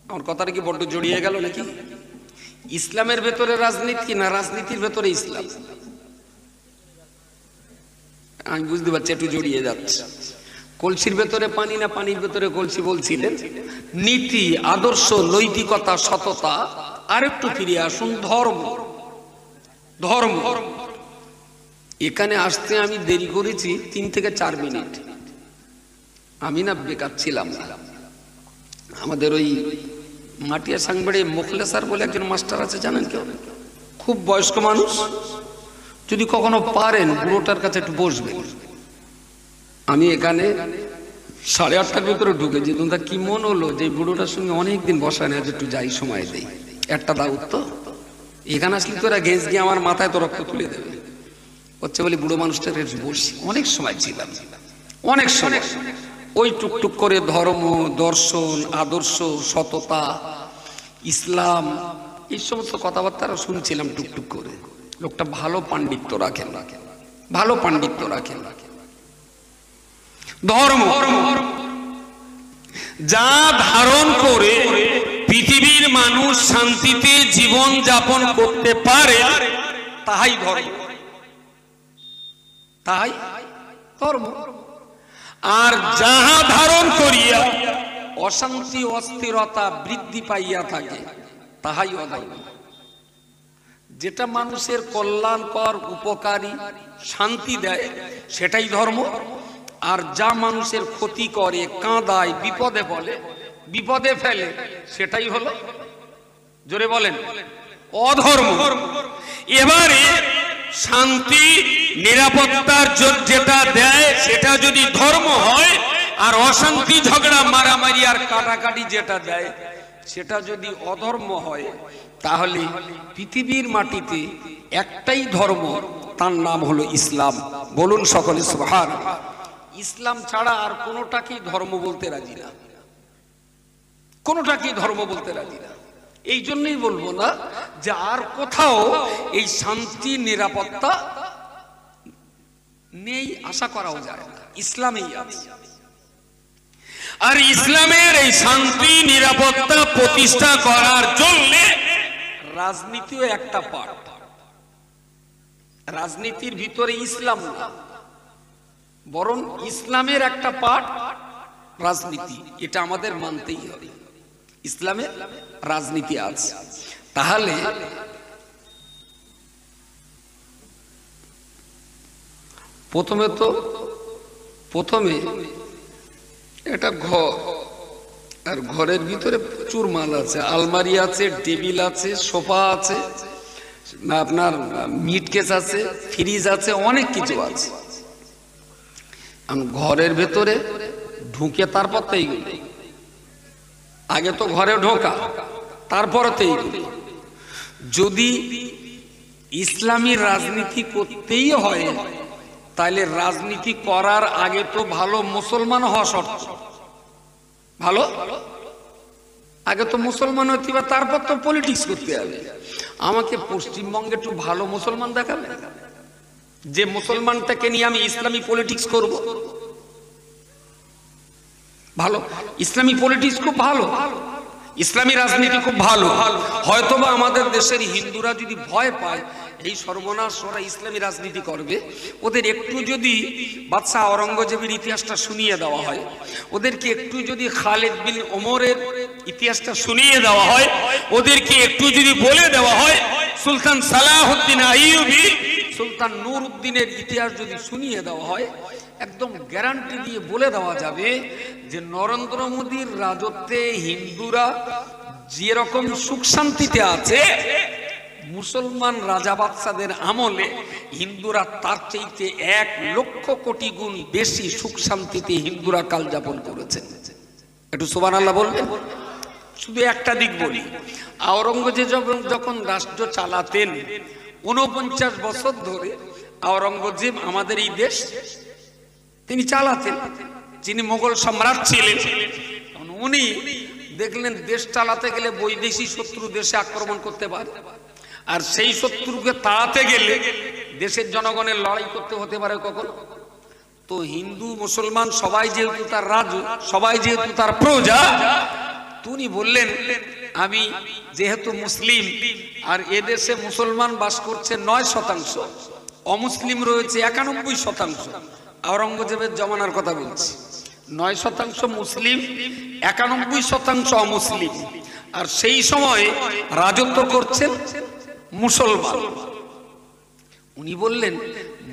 আমার কথাটা কি বড্ড জড়িয়ে গেল নাকি? ইসলামের ভেতরে রাজনীতি না রাজনীতির ভেতরে ইসলাম? আমি বুঝতে পারছি একটু জড়িয়ে যাচ্ছে। কলসির ভেতরে পানি না পানির ভেতরে কলসি বলছিলেন। নীতি, আদর্শ, নৈতিকতা, সততা। আর একটু ফিরে আসুন ধর্ম। ধর্ম এখানে আসতে আমি দেরি করেছি 3 থেকে 4 মিনিট। আমি না বেকার ছিলাম না। আমাদের ওই মাটিয়া সাংবাড়ে মোখলেসার বলে একজন মাস্টার আছে, জানেন কেউ? খুব বয়স্ক মানুষ। যদি কখনো পারেন বুড়োটার কাছে একটু বসবেন। আমি এখানে 8:30টার ভিতরে ঢুকেছি। তোমরা কি মন হলো যে বুড়োটার সঙ্গে অনেকদিন বসা নেই, একটু যাই সময় দেই, একটা দাও তো। এখানে আসলে তোরা গেঁজ গিয়ে আমার মাথায় তো রক্ত তুলে দেবে হচ্ছে বলে বুড়ো মানুষটার কাছে বসি। অনেক সময় ছিলাম, অনেক সময়। ওই টুকটুক করে ধর্ম, দর্শন, আদর্শ, সততা, ইসলাম এই সমস্ত কথাবার্তা শুনছিলাম টুকটুক করে। লোকটা ভালো পাণ্ডিত্য রাখেন, ভালো পাণ্ডিত্য রাখেন। ধর্ম যা ধারণ করে পৃথিবীর মানুষ শান্তিতে জীবন যাপন করতে পারে তাহাই ধর্ম, তাহাই ধর্ম। আর যাহা ধারণ করিয়া অশান্তি অস্থিরতা বৃদ্ধি পাইয়া থাকে তাহাই অধর্ম। যেটা মানুষের কল্যাণকর, উপকারী, শান্তি দেয় সেটাই ধর্ম। আর যা মানুষের ক্ষতি করে, কাঁদায়, বিপদে বলে, বিপদে ফেলে, সেটাই হলো, জোরে বলেন, অধর্ম। এবারে শান্তি নিরাপত্তার যেটা দেয় সেটা যদি ধর্ম হয়, আর অশান্তি ঝগড়া মারামারি আর কাটাকাটি যেটা দেয় সেটা যদি অধর্ম হয়, তাহলে পৃথিবীর মাটিতে একটাই ধর্ম, তার নাম হলো ইসলাম। বলুন সকলে সুবহানাল্লাহ। ইসলাম ছাড়া আর কোনোটাকেই ধর্ম বলতে রাজি না, কোনোটাকেই ধর্ম বলতে রাজি না। এই জন্যই বলবো না যে আর কোথাও এই শান্তি নিরাপত্তা নেই, আশা করাও যায় না, ইসলামেই আছে। আর ইসলামের এই শান্তি নিরাপত্তা প্রতিষ্ঠা করার জন্য রাজনীতিও একটা পার্ট। রাজনীতির ভিতরে ইসলাম না, বরং ইসলামের একটা পার্ট রাজনীতি। এটা আমাদের মানতেই হবে, ইসলামে রাজনীতি আছে। তাহলে প্রথমে এটা ঘর, আর ঘরের ভিতরে প্রচুর মাল আছে। আলমারি আছে, টেবিল আছে, সোফা আছে, আপনার মিট কেস আছে, ফ্রিজ আছে, অনেক কিছু আছে। ঘরের ভেতরে ঢুকে তারপর তো এইগুলো, আগে তো ঘরে ঢোকা, তারপরে তো এইগুলো। যদি ইসলামী রাজনীতি করতেই হয় তাহলে রাজনীতি করার আগে তো ভালো মুসলমান হওয়া শর্ত। ভালো আগে তো মুসলমান হতে হবে, তারপর তো পলিটিক্স করতে হবে। আমাকে পশ্চিমবঙ্গে একটু ভালো মুসলমান দেখাবে, যে মুসলমানটাকে নিয়ে আমি ইসলামী পলিটিক্স করব। ভালো ইসলামী পলিটিক্স খুব ভালো, ইসলামী রাজনীতি খুব ভালো। হয়তোবা আমাদের দেশের হিন্দুরা যদি ভয় পায় এই সর্বনাশ, ওরা ইসলামী রাজনীতি করবে, ওদের একটু যদি বাদশাহ আওরঙ্গজেবের ইতিহাসটা শুনিয়ে দেওয়া হয়, ওদেরকে একটু যদি খালিদ বিন ওমরের ইতিহাসটা শুনিয়ে দেওয়া হয়, ওদেরকে একটু যদি বলে দেওয়া হয় সুলতান সালাহউদ্দিন আইয়ুবী, সুলতান নূরউদ্দিনের ইতিহাস যদি শুনিয়ে দেওয়া হয়, একদম গ্যারান্টি দিয়ে বলে দেওয়া যাবে যে নরেন্দ্র মোদীর রাজত্বে হিন্দুরা যেরকম সুখ শান্তিতে আছে, মুসলমান রাজা বাদশাদের আমলে হিন্দুরা তার চাইতে 1 লক্ষ কোটি গুণ বেশি সুখ শান্তিতে হিন্দুরা কাল যাপন করেছেন। একটু সুবহানাল্লাহ বলবেন। শুধু একটা দিক বলি, আওরঙ্গজেব যখন রাষ্ট্র চালাতেন 49 বছর ধরে আওরঙ্গজেব আমাদের এই দেশ তিনি চালাতেন, যিনি মোগল সম্রাট ছিলেন। উনি দেখলেন দেশ চালাতে গেলে বৈদেশিক শত্রু দেশে আক্রমণ করতে পারে, আর সেই শত্রুকে তাড়াতে গেলে দেশের জনগণের লড়াই করতে হতে পারে কখন। তো হিন্দু মুসলমান সবাই যেহেতু তার রাজু, সবাই যেহেতু তার প্রজা, তিনি বললেন আমি যেহেতু মুসলিম আর এদেশে মুসলমান বাস করছে 9%, অমুসলিম রয়েছে 91%। আওরঙ্গজেবের জমানার কথা বলছি, 9% মুসলিম, 91% অমুসলিম, আর সেই সময় রাজত্ব করছেন মুসলমান। উনি বললেন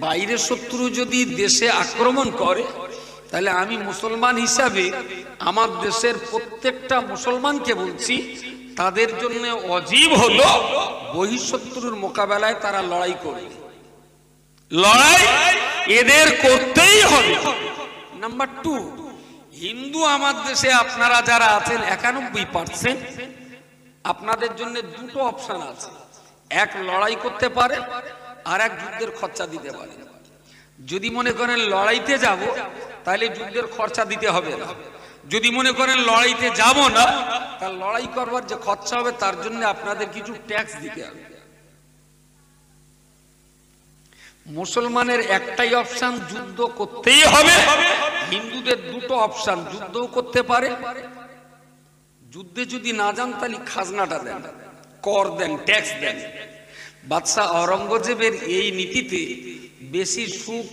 বাইরের শত্রু যদি দেশে আক্রমণ করে, তাহলে আমি মুসলমান হিসাবে আমার দেশের প্রত্যেকটা মুসলমানকে বলছি তাদের জন্য অজীব হলো বহিঃশত্রুর মোকাবেলায় তারা লড়াই করবে, লড়াই এদের করতেই হবে। নাম্বার 2, হিন্দু আমার দেশে আপনারা যারা আছেন 91%, আপনাদের জন্য 2টো অপশন আছে, এক লড়াই করতে পারে আর এক যুদ্ধের খরচা দিতে পারে। যদি মনে করেন লড়াইতে যাব তাহলে যুদ্ধের খরচা দিতে হবে না, যদি মনে করেন লড়াইতে যাব না তাহলে লড়াই করবার যে খরচা হবে তার জন্য আপনাদের কিছু ট্যাক্স দিতে হবে। মুসলমানের একটাই অপশন, যুদ্ধ করতেই হবে। হিন্দুদের 2টো অপশন, যুদ্ধও করতে পারে, যুদ্ধে যদি না যান তাহলে খাজনাটা দেন, কর দেন, ট্যাক্স দেন। বাদশাহ আওরঙ্গজেবের এই নীতিতে বেশি সুখ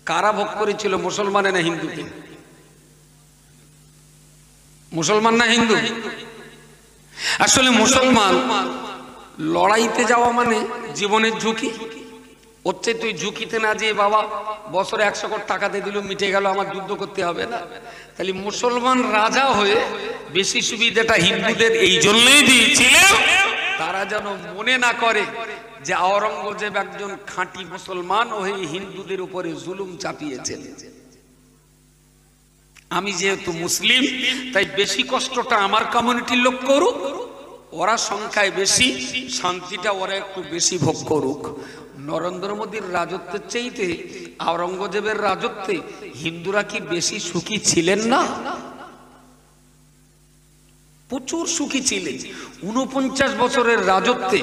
কারা ভোগ করেছিল, মুসলমানে না হিন্দুতে? মুসলমান না হিন্দু? আসলে মুসলমান লড়াইতে যাওয়া মানে জীবনের ঝুঁকি। হচ্ছে তুই ঝুঁকিতে না যে বাবা বছরে 100 কোটি টাকা দিয়ে দিল মিটে গেল, আমার যুদ্ধ করতে হবে না। তাহলে মুসলমান রাজা হয়ে বেশি সুবিধাটা হিন্দুদের এই জন্যই দিয়েছিল, তারা যেন মনে না করে যে আওরঙ্গজেব একজন খাঁটি মুসলমান হয়ে হিন্দুদের উপরে জুলুম চাপিয়েছেন। আমি যেহেতু মুসলিম তাই বেশি কষ্টটা আমার কমিউনিটির লোক করুক, ওরা সংখ্যায় বেশি, শান্তিটা ওরা একটু বেশি ভোগ করুক। নরেন্দ্র মোদীর রাজত্বের চাইতে আওরঙ্গজেবের রাজত্বে হিন্দুরা কি বেশি সুখী ছিলেন না? প্রচুর সুখী ছিলেন। 49 বছরের রাজত্বে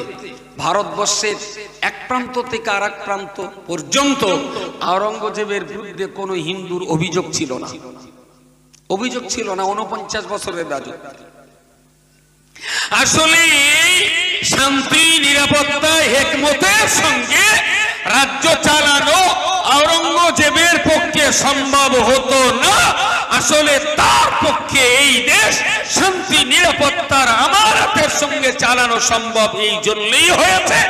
ভারতবর্ষের এক প্রান্ত থেকে আর এক প্রান্ত পর্যন্ত আওরঙ্গজেবের বিরুদ্ধে কোনো হিন্দুর অভিযোগ ছিল না, অভিযোগ ছিল না 49 বছরের রাজত্বে। আসলে শান্তি, নিরাপত্তা, হিকমতের সঙ্গে রাজ্য চালানো আওরঙ্গজেবের পক্ষে সম্ভব হতো না। আসলে তার পক্ষে এই দেশ শান্তি, নিরাপত্তার আমানতের সঙ্গে চালানো সম্ভব এই জন্যই হয়েছে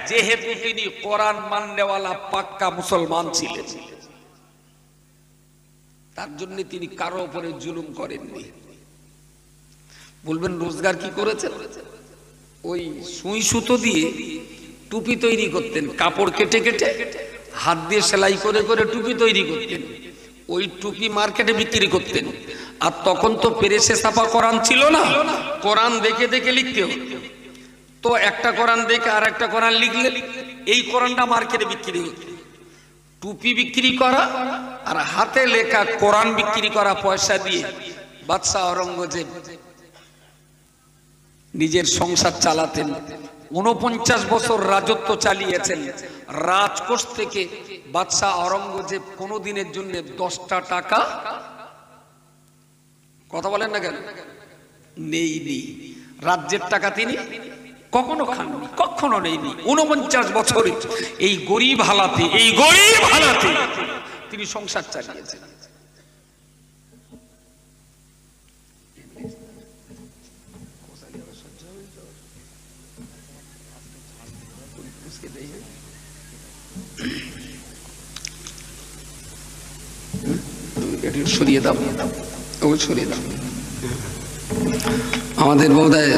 যেহেতু তিনি কোরআন মাননেওয়ালা পাক্কা মুসলমান ছিলেন। তার জন্য তিনি কারো উপরে জুলুম করেননি। বলবেন রোজগার কি করেছে? ওই সুই সুতো দিয়ে টুপি তৈরি করতেন, কাপড় কেটে কেটে হাত দিয়ে সেলাই করে করে টুপি তৈরি করতেন, ওই টুপি মার্কেটে বিক্রি করতেন। আর তখন তো পেরেসে ছাপা কোরআন ছিল না, কোরআন দেখে দেখে লিখতে হতো। তো একটা কোরআন দেখে আর একটা কোরআন লিখলে এই কোরআনটা মার্কেটে বিক্রি হতো। টুপি বিক্রি করা আর হাতে লেখা কোরআন বিক্রি করা পয়সা দিয়ে বাদশাহ আওরঙ্গজেব নিজের সংসার চালাতেন। 49 বছর রাজত্ব চালিয়েছেন। রাজকোষ থেকে বাদশাহ আওরঙ্গজেব কোনদিনের জন্য 10টা টাকা, কথা বলেন না কেন, নেইনি। রাজ্যের টাকা তিনি কখনো খাননি, কখনো নেইনি। 49 বছরে এই গরিব হালাতে তিনি সংসার চালিয়েছেন। সরিয়ে দাও, সরিয়ে দাও। আমাদের বোধহয়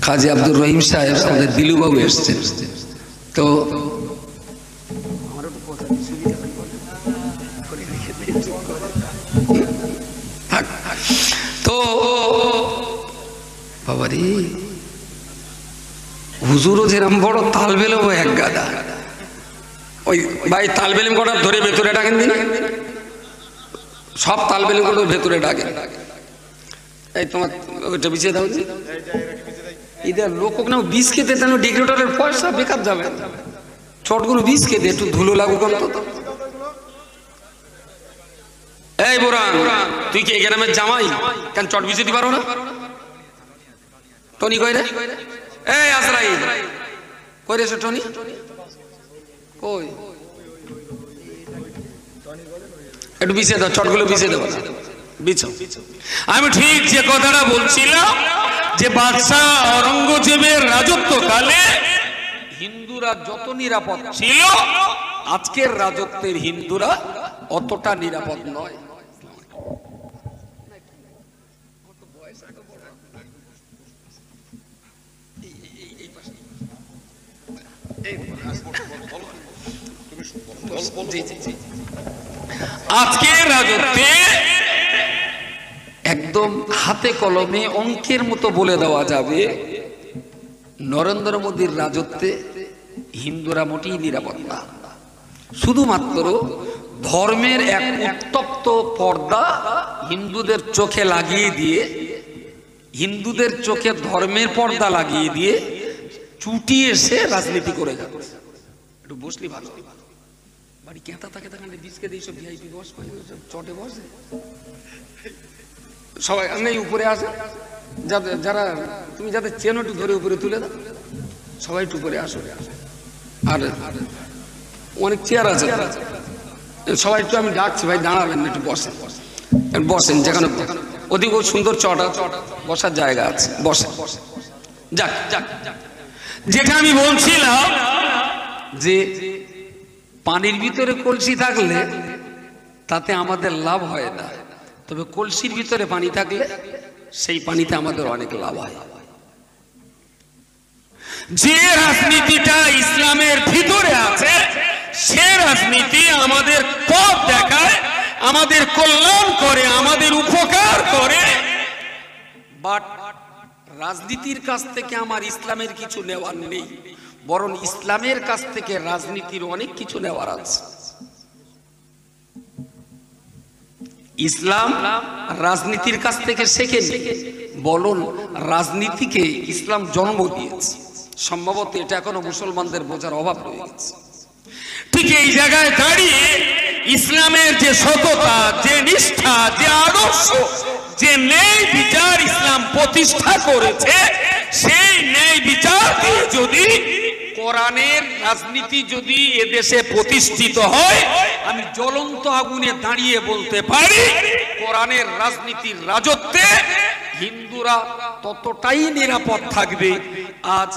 কাজী আব্দুর রহিম সাহেব, আমাদের দিলুবাবু এসছেন। তো তো বাবারি হুজুরও যেরকম বড় তাল বেলও এক গাদা। ওই ভাই তাল বেলুম কটা ধরে ভেতরে ডাকেন দিন, সব তাল বেলুম কটা ভেতরে ডাকেন। এই তোমার ওইটা বিছিয়ে দাও। এদের লোক না বিষ খেতে তেন ডিগ্রেটরের পয়সা বেকার যাবে। চটগুলো বিষ খেতে একটু ধুলো লাগুক অন্তত। এই বোরান, তুই কি এই গ্রামের জামাই? কেন চট বিছিয়ে দিতে পারো না? টনি কই রে? এই আসরাই কই রে? টনি কই? একটু বিছিয়ে দাও, চটগুলো বিছিয়ে দেবো। আমি ঠিক যে কথাটা বলছিলাম যে বাদশাহ আওরঙ্গজেবের রাজত্বকালে হিন্দুরা যত নিরাপদ ছিল, আজকের রাজত্বের হিন্দুরা অতটা নিরাপদ নয়। আজকের রাজত্বে একদম হাতে কলমে অঙ্কের মতো বলে দেওয়া যাবে, নরেন্দ্র মোদীর রাজত্বে হিন্দুরা মোটেই নিরাপদ না। শুধুমাত্র ধর্মের এক উত্তপ্ত পর্দা হিন্দুদের চোখে লাগিয়ে দিয়ে, হিন্দুদের চোখে ধর্মের পর্দা লাগিয়ে দিয়ে চুটি এসে রাজনীতি করে যাবে। একটু বসলি ভালো, বাড়ি কেতা থাকে তাকানে বিচকে দিয়ে সব ভিআইপি বস চটে বসে সবাই নেই উপরে আসে। যারা তুমি যাদের চেনো একটু ধরে উপরে তুলে দাও, সবাই একটু উপরে আসো। আর অনেক চেয়ার আছে, সবাই একটু আমি ডাকছি ভাই দাঁড়াবেন, একটু বসেন বসেন। যেখানে অধিক সুন্দর চটা বসার জায়গা আছে, বসেন। যাক যাক, যেটা আমি বলছিলাম যে পানির ভিতরে কলসি থাকলে তাতে আমাদের লাভ হয় না, তবে কলসির ভিতরে পানি থাকলে সেই পানিতে আমাদের অনেক লাভ হয়। যে রাজনীতিটা ইসলামের ভিতরে আছে সে রাজনীতি আমাদের পথ দেখায়, আমাদের কল্যাণ করে, আমাদের উপকার করে। বাট রাজনীতির কাছ থেকে আমার ইসলামের কিছু নেওয়ার নেই, বরং ইসলামের কাছ থেকে রাজনীতির অনেক কিছু নেওয়ার আছে। ইসলাম রাজনীতির কাছ থেকে শেখেনি, বলুন রাজনীতিকে ইসলাম জন্ম দিয়েছে। সম্ভবত এটা এখনো মুসলমানদের বোঝার অভাব রয়ে গেছে। ঠিক এই জায়গায় দাঁড়িয়ে ইসলামের যে সততা, যে নিষ্ঠা, যে আদর্শ, যে ন্যায় বিচার ইসলাম প্রতিষ্ঠা করেছে, সেই ন্যায় বিচার দিয়ে যদি কোরআনের রাজনীতি যদি এদেশে প্রতিষ্ঠিত হয়, আমি জ্বলন্ত আগুনে দাঁড়িয়ে বলতে পারি কোরআনের রাজনীতির রাজত্বে হিন্দুরা ততটাই নিরাপদ থাকবে আজ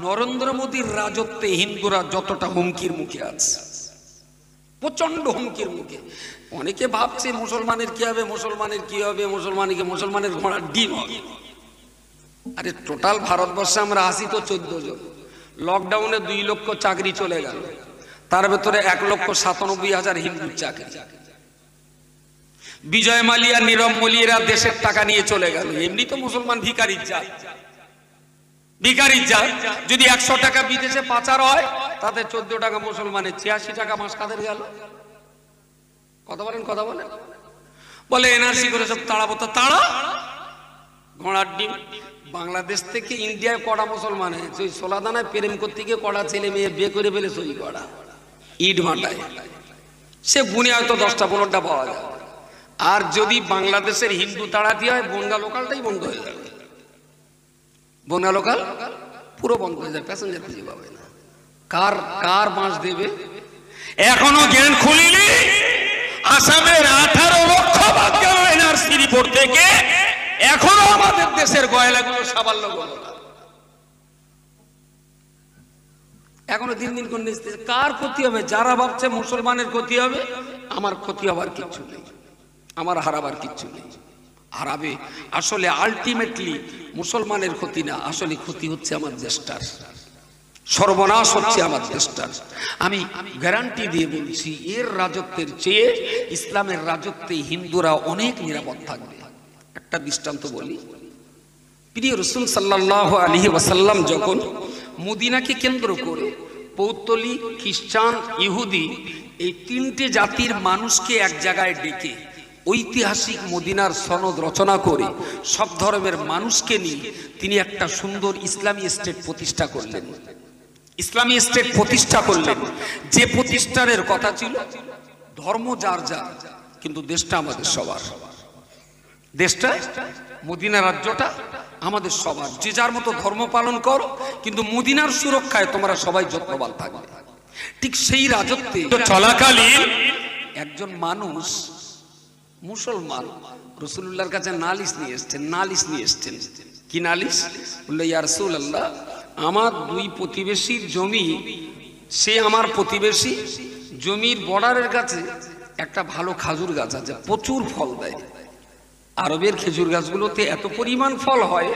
নরেন্দ্র মোদীর রাজত্বে হিন্দুরা যতটা হুমকির মুখে আছে, প্রচন্ড হুমকির মুখে। অনেকে ভাবছে মুসলমানের কি হবে, মুসলমানের কি হবে, মুসলমানের ঘোড়ার ডিম হবে। আরে টোটাল ভারতবর্ষে আমরা আসি তো 14 জন। লকডাউনে 2 লক্ষ চাকরি চলে গেল, তার ভেতরে 1,97,000 হিন্দুর চাকরি। বিজয় মালিয়া, নীরব মলিয়েরা দেশের টাকা নিয়ে চলে গেল। এমনি তো মুসলমান ভিখারির জাত, ভিখারির জাত। যদি 100 টাকা বিদেশে পাচার হয় তাতে 14 টাকা মুসলমানের, 86 টাকা মাস কাদের গেল? কথা বলেন, কথা বলেন। বলে এনআরসি করে সব তাড়াবো, তো তাড়া, ঘোড়ার ডিম। বাংলাদেশ থেকে ইন্ডিয়ায় কড়া মুসলমান হয়েছে, ওই সোলাদানায় প্রেম করতে গিয়ে কড়া ছেলে মেয়ে বিয়ে করে ফেলে সই করা ইট ভাটায়, সে গুনে হয়তো 10টা 15টা পাওয়া যায়। আর যদি বাংলাদেশের হিন্দু তাড়াতে হয় বনগা লোকালটাই বন্ধ হয়ে যাবে, বনগা লোকাল পুরো বন্ধ হয়ে যাবে, প্যাসেঞ্জার খুঁজে পাবে না। কার কার বাঁশ দেবে? এখনো জ্ঞান খুলিনি। আসামের 18 লক্ষ বাঙালি এনআরসি রিপোর্ট থেকে এখনো আমাদের দেশের গয়লাগুলো সাবাল্য হলো না। এখনো দিন দিন কোন কার ক্ষতি হবে? যারা ভাবছে মুসলমানের ক্ষতি হবে, আমার ক্ষতি হবার কিচ্ছু নেই, আমার হারাবার কিচ্ছু নেই। হারাবে আসলে আলটিমেটলি মুসলমানের ক্ষতি না, আসলে ক্ষতি হচ্ছে আমার দেশটার, সর্বনাশ হচ্ছে আমার দেশটার। আমি গ্যারান্টি দিয়ে বলছি, এর রাজত্বের চেয়ে ইসলামের রাজত্বে হিন্দুরা অনেক নিরাপদ থাকবে। একটা দৃষ্টান্ত বলি, প্রিয় রাসূল সাল্লাল্লাহু আলাইহি ওয়াসাল্লাম যখন মদিনাকে কেন্দ্র করে পৌত্তলি, খ্রিস্টান, ইহুদি এই তিনটে জাতির মানুষকে এক জায়গায় ডেকে ঐতিহাসিক মদিনার সনদ রচনা করে সব ধর্মের মানুষকে নিয়ে তিনি একটা সুন্দর ইসলামী স্টেট প্রতিষ্ঠা করলেন। ইসলামী স্টেট প্রতিষ্ঠা করলেন, যে প্রতিষ্ঠানের কথা ছিল ধর্ম যার যার, কিন্তু দেশটা আমাদের সবার। দেশটা মদিনা রাজ্যটা আমাদের সবার, যে যার মতো ধর্ম পালন করো, কিন্তু মদিনার সুরক্ষায় তোমরা সবাই যত্নবান থাকবে। ঠিক সেই রাজত্বে চলাকালীন একজন মানুষ মুসলমান রাসূলুল্লাহর কাছে নালিশ নিয়ে এসেছেন। কি নালিশ? বলল, ইয়া রাসূলুল্লাহ, আমার দুই প্রতিবেশীর জমি, সে আমার প্রতিবেশী, জমির বর্ডারের কাছে একটা ভালো খাজুর গাছ আছে, প্রচুর ফল দেয়। আরবের খেজুর গাছগুলোতে এত পরিমাণ ফল হয়,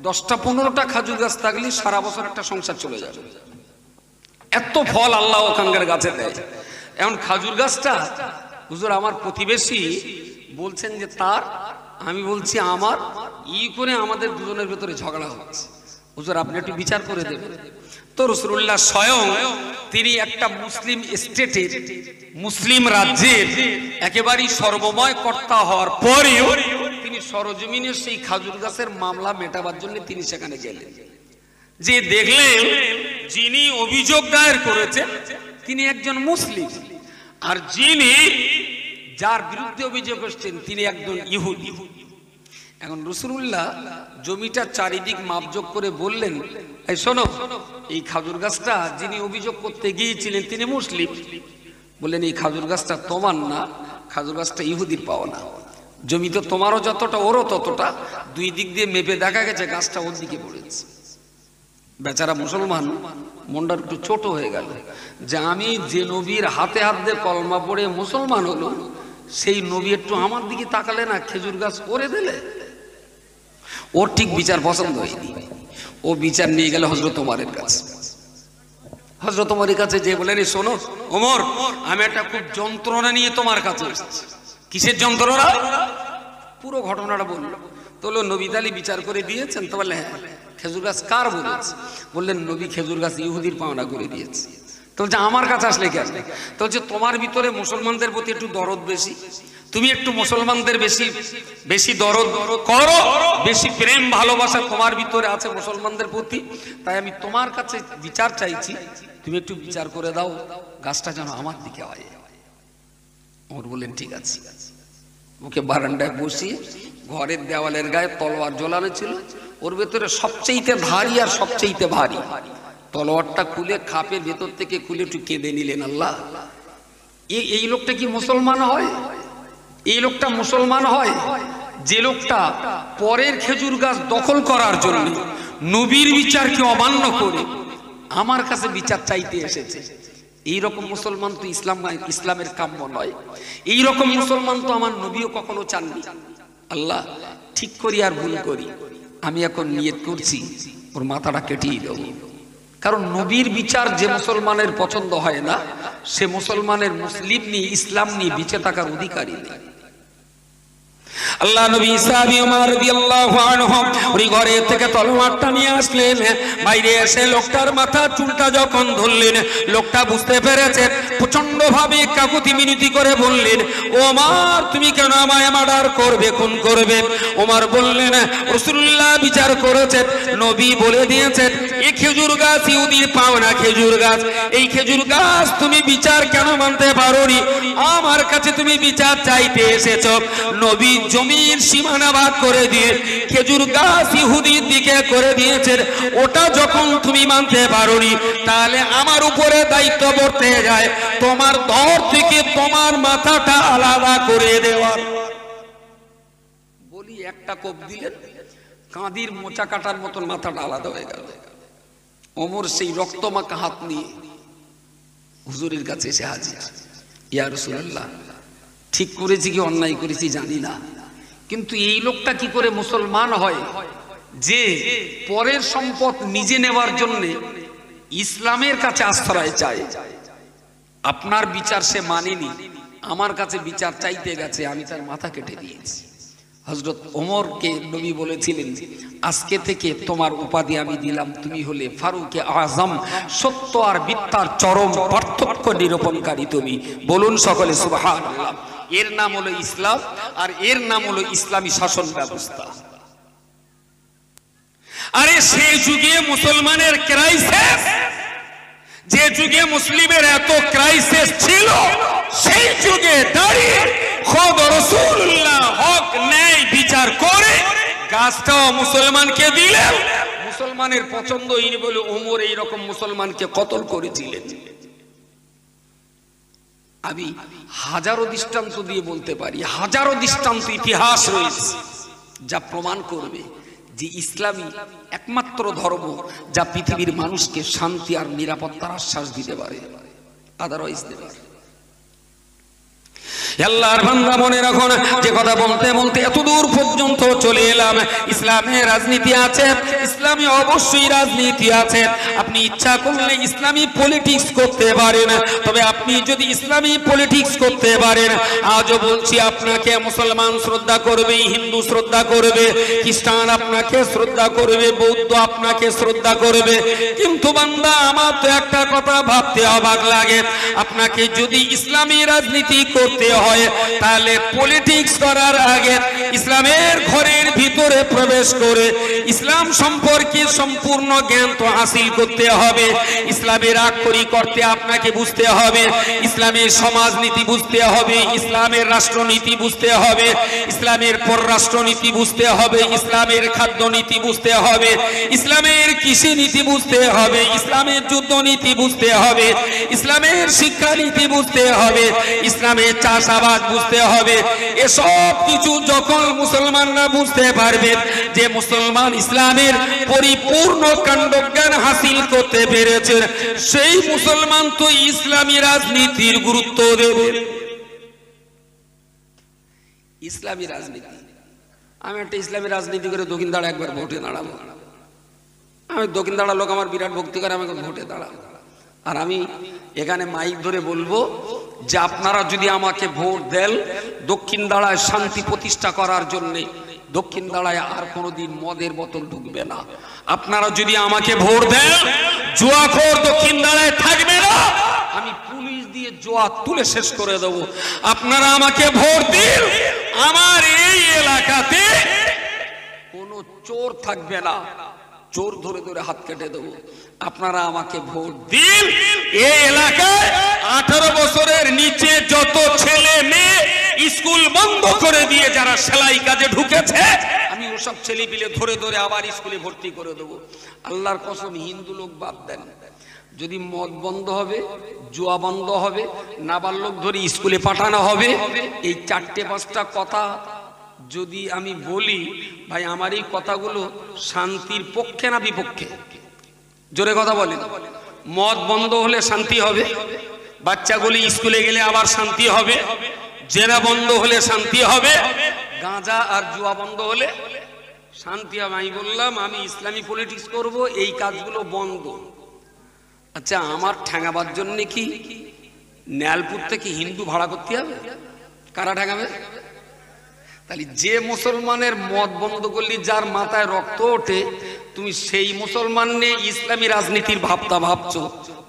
10টা-15টা খাজুর গাছ থাকলে সারা বছর একটা সংসার চলে যাবে, এত ফল আল্লাহ ওখানকার গাছে দেয়। এখন খাজুর গাছটা হুজুর আমার প্রতিবেশী বলছেন যে তার, আমি বলছি আমার, করে আমাদের দুজনের ভেতরে ঝগড়া হচ্ছে, হুজুর আপনি একটু বিচার করে দেবেন। তো রাসূলুল্লাহ স্বয়ং তিনি একটা মুসলিম স্টেটের, মুসলিম রাজ্যের একেবারেই সর্বময় কর্তা হওয়ার পরেও তিনি সরজমিনে সেই খাজুর গাছের মামলা মেটাবার জন্য তিনি সেখানে গেলেন। যে দেখলেন যিনি অভিযোগ দায়ের করেছেন তিনি একজন মুসলিম, আর যিনি যার বিরুদ্ধে অভিযোগ করছেন তিনি একজন ইহুদি। এখন রাসূলুল্লাহ জমিটার চারিদিক মাপজোক করে বললেন, এই শোনো, এই খাজুর গাছটা যিনি অভিযোগ করতে গিয়েছিলেন তিনি মুসলিম। বললেন, এই খাজুর গাছটা তোমার না, খাজুর গাছটা ইহুদির পাওয়া না, জমি তো তোমারও যতটা ওরও ততটা, দুই দিক দিয়ে মেপে দেখা গেছে গাছটা ওর দিকে পড়েছে। বেচারা মুসলমান মনটা একটু ছোট হয়ে গেল, যে আমি যে নবীর হাতে হাত দিয়ে কলমা পড়ে মুসলমান হলো, সেই নবী একটু আমার দিকে তাকালে না, খেজুর গাছ করে দিলে। ওর ঠিক বিচার পছন্দ হয়নি, ও বিচার নিয়ে গেল হযরত ওমরের কাছে। হযরত ওমরের কাছে যে বলেন, শোনো ওমর, আমি একটা খুব যন্ত্রণা নিয়ে তোমার কাছে এসেছি। কিসের যন্ত্রণা? পুরো ঘটনাটা বললো। তো নবী তালি বিচার করে দিয়েছেন? তো বললে, হ্যাঁ। খেজুর গাছ কার বলেছে? বললেন, নবী খেজুর গাছ ইহুদির পাওনা করে দিয়েছে। তো বলছে, আমার কাছে আসলে কেন? তো বলছে, তোমার ভিতরে মুসলমানদের প্রতি একটু দরদ বেশি, তুমি একটু মুসলমানদের বেশি দরদ করো, বেশি প্রেম ভালোবাসা তোমার ভিতরে আছে মুসলমানদের প্রতি, তাই আমি তোমার কাছে বিচার চাইছি, তুমি একটু বিচার করে দাও, গাছটা যেন আমার দিকে হয়। ওমর বললেন, ঠিক আছে। ওকে বারান্দায় বসিয়ে ঘরের দেওয়ালের গায়ে তলোয়ার ঝোলানো ছিল, ওর ভেতরে সবচেয়ে ধারি আর সবচেয়ে ভারী তলোয়ারটা খুলে খাপের ভেতর থেকে খুলে একটু কেঁদে নিলেন। আল্লাহ, এই লোকটা কি মুসলমান হয়? এই লোকটা মুসলমান হয় যে লোকটা পরের খেজুর গাছ দখল করার জন্য নবীর বিচারকে অমান্য করে আমার কাছে বিচার চাইতে এসেছে। এইরকম মুসলমান তো ইসলামের কাম্য নয়। এইরকম মুসলমান তো আমার নবীও কখনো চাননি। আল্লাহ, ঠিক করি আর ভুল করি, আমি এখন নিয়ত করছি ওর মাথাটা কেটেই দেব, কারণ নবীর বিচার যে মুসলমানের পছন্দ হয় না, সে মুসলমানের মুসলিম নিয়ে, ইসলাম নিয়ে বেঁচে থাকার অধিকারী নেই। আল্লাহ নবী সাহাবী ওমর রাদিয়াল্লাহু আনহু ওই ঘরে থেকে তলোয়ারটা নিয়ে আসলেন। বাইরে এসে লোকটার মাথা চুলটা যখন ধরলেন, লোকটা বুঝতে পেরেছে প্রচন্ড ভাবে কাকুতি মিনতি করে বললেন, ওমর তুমি কেন আমায় মার্ডার করবে, খুন করবে? ওমর বললেন, রাসূলুল্লাহ বিচার করেছেন, নবী বলে দিয়েছেন এই খেজুর গাছ ইহুদির পাওনা খেজুর গাছ, এই খেজুর গাছ তুমি বিচার কেন মানতে পারোনি? আমার কাছে তুমি বিচার চাইতে এসেছো। নবী জমির সীমানা ভাগ করে দিয়ে খেজুর গাছ ইহুদির দিকে করে দিয়েছেন। ওটা যখন তুমি মানতে পারোনি, তাহলে আমার উপরে দায়িত্ব পড়তে যায় তোমার ধর থেকে তোমার মাথাটা আলাদা করে দেওয়ার। বলি একটা কোপ দিলেন, কাঁদির মোচা কাটার মতন মাথাটা আলাদা হয়ে গেল। ওমর সেই রক্তমাখা হাত নিয়ে হুজুরের কাছে এসে হাজির। ইয়া রাসূলুল্লাহ, ঠিক করেছি কি অন্যায় করেছি জানি না, কিন্তু এই লোকটা কি করে মুসলমান হয় যে পরের সম্পদ নিজে নেওয়ার জন্য ইসলামের কাছে আশ্রয় চায়? আপনার বিচার সে মানেনি, আমার কাছে বিচার চাইতে গেছে, আমি তার মাথা কেটে দিয়েছি। হযরত ওমরকে নবী বলেছিলেন, আজকে থেকে তোমার উপাধি আমি দিলাম, তুমি হলে ফারুকে আজম, সত্য আর মিথ্যার চরম পার্থক্য নিরূপণকারী তুমি। বলুন সকলে সুবহানাল্লাহ। এর নাম হলো ইসলাম, আর এর নাম হলো ইসলামী শাসন ব্যবস্থা। আরে সেই যুগে মুসলমানের ক্রাইসিস, যে যুগে মুসলিমের এত ক্রাইসিস ছিল, সেই যুগে দাঁড়িয়ে খোদ রাসূলুল্লাহ হক ন্যায় বিচার করে গাছটাও মুসলমানকে দিলেন। মুসলমানের পছন্দ হয়নি বলে ওমর এইরকম মুসলমানকে কতল করেছিলেন। আমি হাজারো দৃষ্টান্ত দিয়ে বলতে পারি, হাজারো দৃষ্টান্ত ইতিহাস রয়েছে যা প্রমাণ করবে যে ইসলামী একমাত্র ধর্ম যা পৃথিবীর মানুষকে শান্তি আর নিরাপত্তার আশ্বাস দিতে পারে, আদারওয়াইজ দেবে। আল্লাহর বান্দা মনে রাখো না, যে কথা বলতে বলতে এত দূর পর্যন্ত চলে এলাম। ইসলামে রাজনীতি আছে, ইসলামে অবশ্যই রাজনীতি আছে। আপনি ইচ্ছা করলে ইসলামী পলিটিক্স করতে পারেন, তবে আপনি যদি ইসলামী পলিটিক্স করতে পারেন, আজও বলছি আপনাকে মুসলমান শ্রদ্ধা করবে, হিন্দু শ্রদ্ধা করবে, খ্রিস্টান আপনাকে শ্রদ্ধা করবে, বৌদ্ধ আপনাকে শ্রদ্ধা করবে। কিন্তু বান্দা, আমার তো একটা কথা ভাবতে অবাক লাগে, আপনাকে যদি ইসলামী রাজনীতি করতে হয়, তাহলে পলিটিক্স করার আগে ইসলামের ঘরের ভিতরে প্রবেশ করে ইসলাম সম্পর্কে সম্পূর্ণ জ্ঞান তো হাসিল করতে হবে। ইসলামের আক্ষরিক অর্থে আপনাকে বুঝতে হবে, ইসলামের সমাজনীতি বুঝতে হবে, ইসলামের রাষ্ট্রনীতি বুঝতে হবে, ইসলামের পররাষ্ট্রনীতি বুঝতে হবে, ইসলামের খাদ্যনীতি বুঝতে হবে, ইসলামের কৃষি নীতি বুঝতে হবে, ইসলামের যুদ্ধনীতি বুঝতে হবে, ইসলামের শিক্ষানীতি বুঝতে হবে, ইসলামের চাষাবাদ বুঝতে হবে। এসব কিছু যখন মুসলমানরা বুঝতে পারবে যে মুসলমান ইসলামের পরিপূর্ণ কাণ্ডজ্ঞান হাসিল করতে পেরেছে, সেই মুসলমান তো ইসলামী রাজনীতির গুরুত্ব দেবে। ইসলামী রাজনীতি, আমি একটা ইসলামী রাজনীতি করে দক্ষিণ দাঁড়া একবার ভোটে দাঁড়াবো, আমি দক্ষিণ দাঁড়া লোক আমার বিরাট ভক্তি করে, আমাকে ভোটে দাঁড়াবো, আর আমি এখানে মাইক ধরে বলবো যে আপনারা যদি আমাকে ভোট দেন দক্ষিণ দাঁড়ায় শান্তি প্রতিষ্ঠা করার জন্য, দক্ষিণ দাঁড়ায় আর কোনোদিন মদের বোতল ঢুকবে না। আপনারা যদি আমাকে ভোট দেন জুয়াখোর দক্ষিণ দাঁড়ায় থাকবে না, আমি পুলিশ দিয়ে জুয়া তুলে শেষ করে দেব। আপনারা আমাকে ভোট দিন, আমার এই এলাকাতে কোনো চোর থাকবে না, চোর ধরে ধরে হাত কেটে দেবো। আপনারা আমাকে ভোট দিন, এই এলাকায় 18 বছরের নিচে যত ছেলে মেয়ে স্কুল বন্ধ করে দিয়ে যারা সেলাই কাজে ঢুকেছে, আমি ওসব ছেলে পিলে ধরে ধরে আবার স্কুলে ভর্তি করে দেবো। আল্লাহর কসম, হিন্দু লোক বাদ দেন, যদি মদ বন্ধ হবে, জুয়া বন্ধ হবে, নাবালক ধরে স্কুলে পাঠানো হবে, এই 4-5টা কথা যদি আমি বলি, ভাই আমার এই কথাগুলো শান্তির পক্ষে না বিপক্ষে? জোরে কথা বলেন। মদ বন্ধ হলে শান্তি হবে, বাচ্চাগুলি স্কুলে গেলে আবার শান্তি হবে, জেনা বন্ধ হলে শান্তি হবে, গাঁজা আর জুয়া বন্ধ হলে শান্তি হবে। আমি বললাম আমি ইসলামী পলিটিক্স করব, এই কাজগুলো বন্ধ। আচ্ছা, আমার ঠ্যাঙাবার জন্য কি নেয়ালপুর থেকে হিন্দু ভাড়া করতে হবে? কারা ঠ্যাঙাবে? তাহলে যে মুসলমানের মদ বন্ধ করলে যার মাথায় রক্ত ওঠে, তুমি সেই মুসলমান নিয়ে ইসলামী রাজনীতির ভাবতা ভাবছো।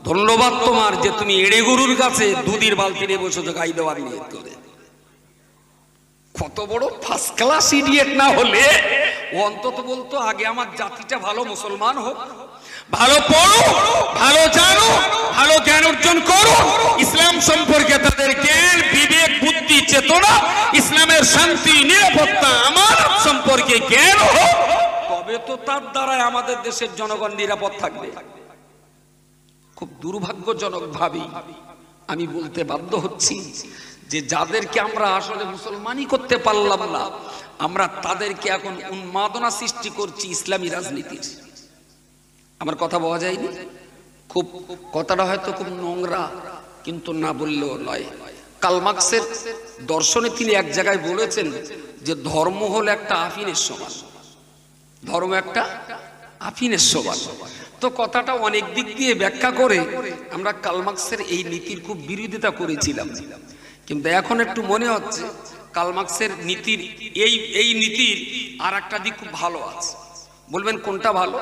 ধন্যবাদ তোমার যে তুমি এড়ে গরুর কাছে দুধের বালতি নিয়ে বসেছো গাই দেওয়ার নিয়ত করে। কত বড় ফার্স্ট ক্লাস ইডিয়েট না হলে ও অন্তত বলতো আগে আমার জাতিটা ভালো মুসলমান হোক, ভালো পড়ো, ভালো জানো, ভালো জ্ঞান অর্জন করো, ইসলাম সম্পর্কে তাদের জ্ঞান বিবেক বুদ্ধি চেতনা, ইসলামের শান্তি নিরাপত্তা আমানত সম্পর্কে জ্ঞান হোক, তবে তো তার দ্বারাই আমাদের দেশের জনগণ নিরাপদ থাকবে। খুব দুর্ভাগ্যজনক ভাবে আমি বলতে বাধ্য হচ্ছি যে যাদেরকে আমরা আসলে মুসলমানই করতে পারলাম না, আমরা তাদেরকে এখন উন্মাদনা সৃষ্টি করছি ইসলামী রাজনীতির। আমার কথা বলা যায়নি? খুব কথাটা হয়তো খুব নোংরা, কিন্তু না বললেও নয়। কার্ল মার্কসের দর্শনে তিনি এক জায়গায় বলেছেন যে ধর্ম হলো একটা আফিনের সমান, ধর্ম একটা আফিনের সমান। তো কথাটা অনেক দিক দিয়ে ব্যাখ্যা করে আমরা কার্ল মার্কসের এই নীতির খুব বিরোধিতা করেছিলাম, কিন্তু এখন একটু মনে হচ্ছে কার্ল মার্কসের নীতির এই নীতির আর একটা দিক খুব ভালো আছে। বলবেন কোনটা ভালো?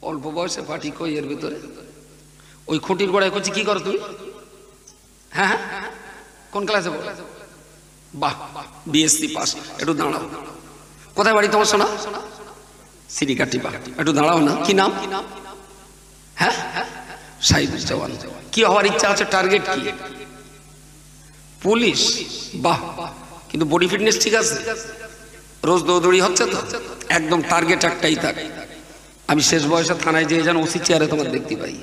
অল্প বয়সে পাটি কই এর ভিতরে ওই খুঁটির গোড়ায় করছি কি করো তুমি? হ্যাঁ হ্যাঁ, কোন ক্লাসে পড়ো? বাহ, বিএসসি পাস। একটু দাঁড়াও, কোথায় বাড়ি তোমার? শোনা সিরিকাটি। বাহ, একটু দাঁড়াও না। কি নাম? হ্যাঁ, সাইদুজ্জামান। কি হওয়ার ইচ্ছা আছে? টার্গেট কি? পুলিশ। বাহ, কিন্তু বডি ফিটনেস ঠিক আছে? রোজ দৌড়দৌড়ি হচ্ছে তো? একদম টার্গেট একটাই থাকে, আমি শেষ বয়সে থানায় যেয়ে যেন ওসি চেয়ারে তোমার দেখতে পাই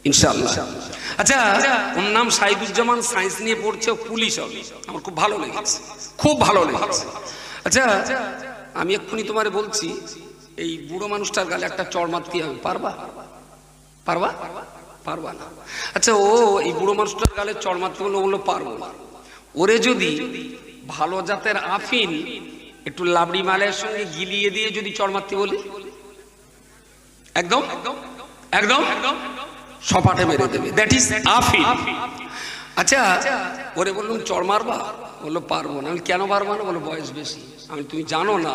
ইনশাআল্লাহ। আচ্ছা, ওর নাম সাইদুজ্জামান, সায়েন্স নিয়ে পড়ছে, পুলিশ হবে। আমার খুব ভালো লেগেছে, খুব ভালো লেগেছে। আচ্ছা, আমি এক্ষুনি তোমারে বলছি এই বুড়ো মানুষটার গালে একটা চড় মারতে হবে, পারবা? পারবা? পারবা না। আচ্ছা, ও এই বুড়ো মানুষটার গালে চড় মারতে বললো পারবো না। ওরে যদি ভালো জাতের আফিন একটু লাবড়ি মালের সঙ্গে গিলিয়ে দিয়ে যদি চড় মারতে বলি, একদম একদম সপাটে মেরে দেবে। That is আফিন। আচ্ছা, ওরে বললাম চড় মারবা, বললো পারবো না। আমি কেন পারবো না? বলো বয়স বেশি। আমি তুমি জানো না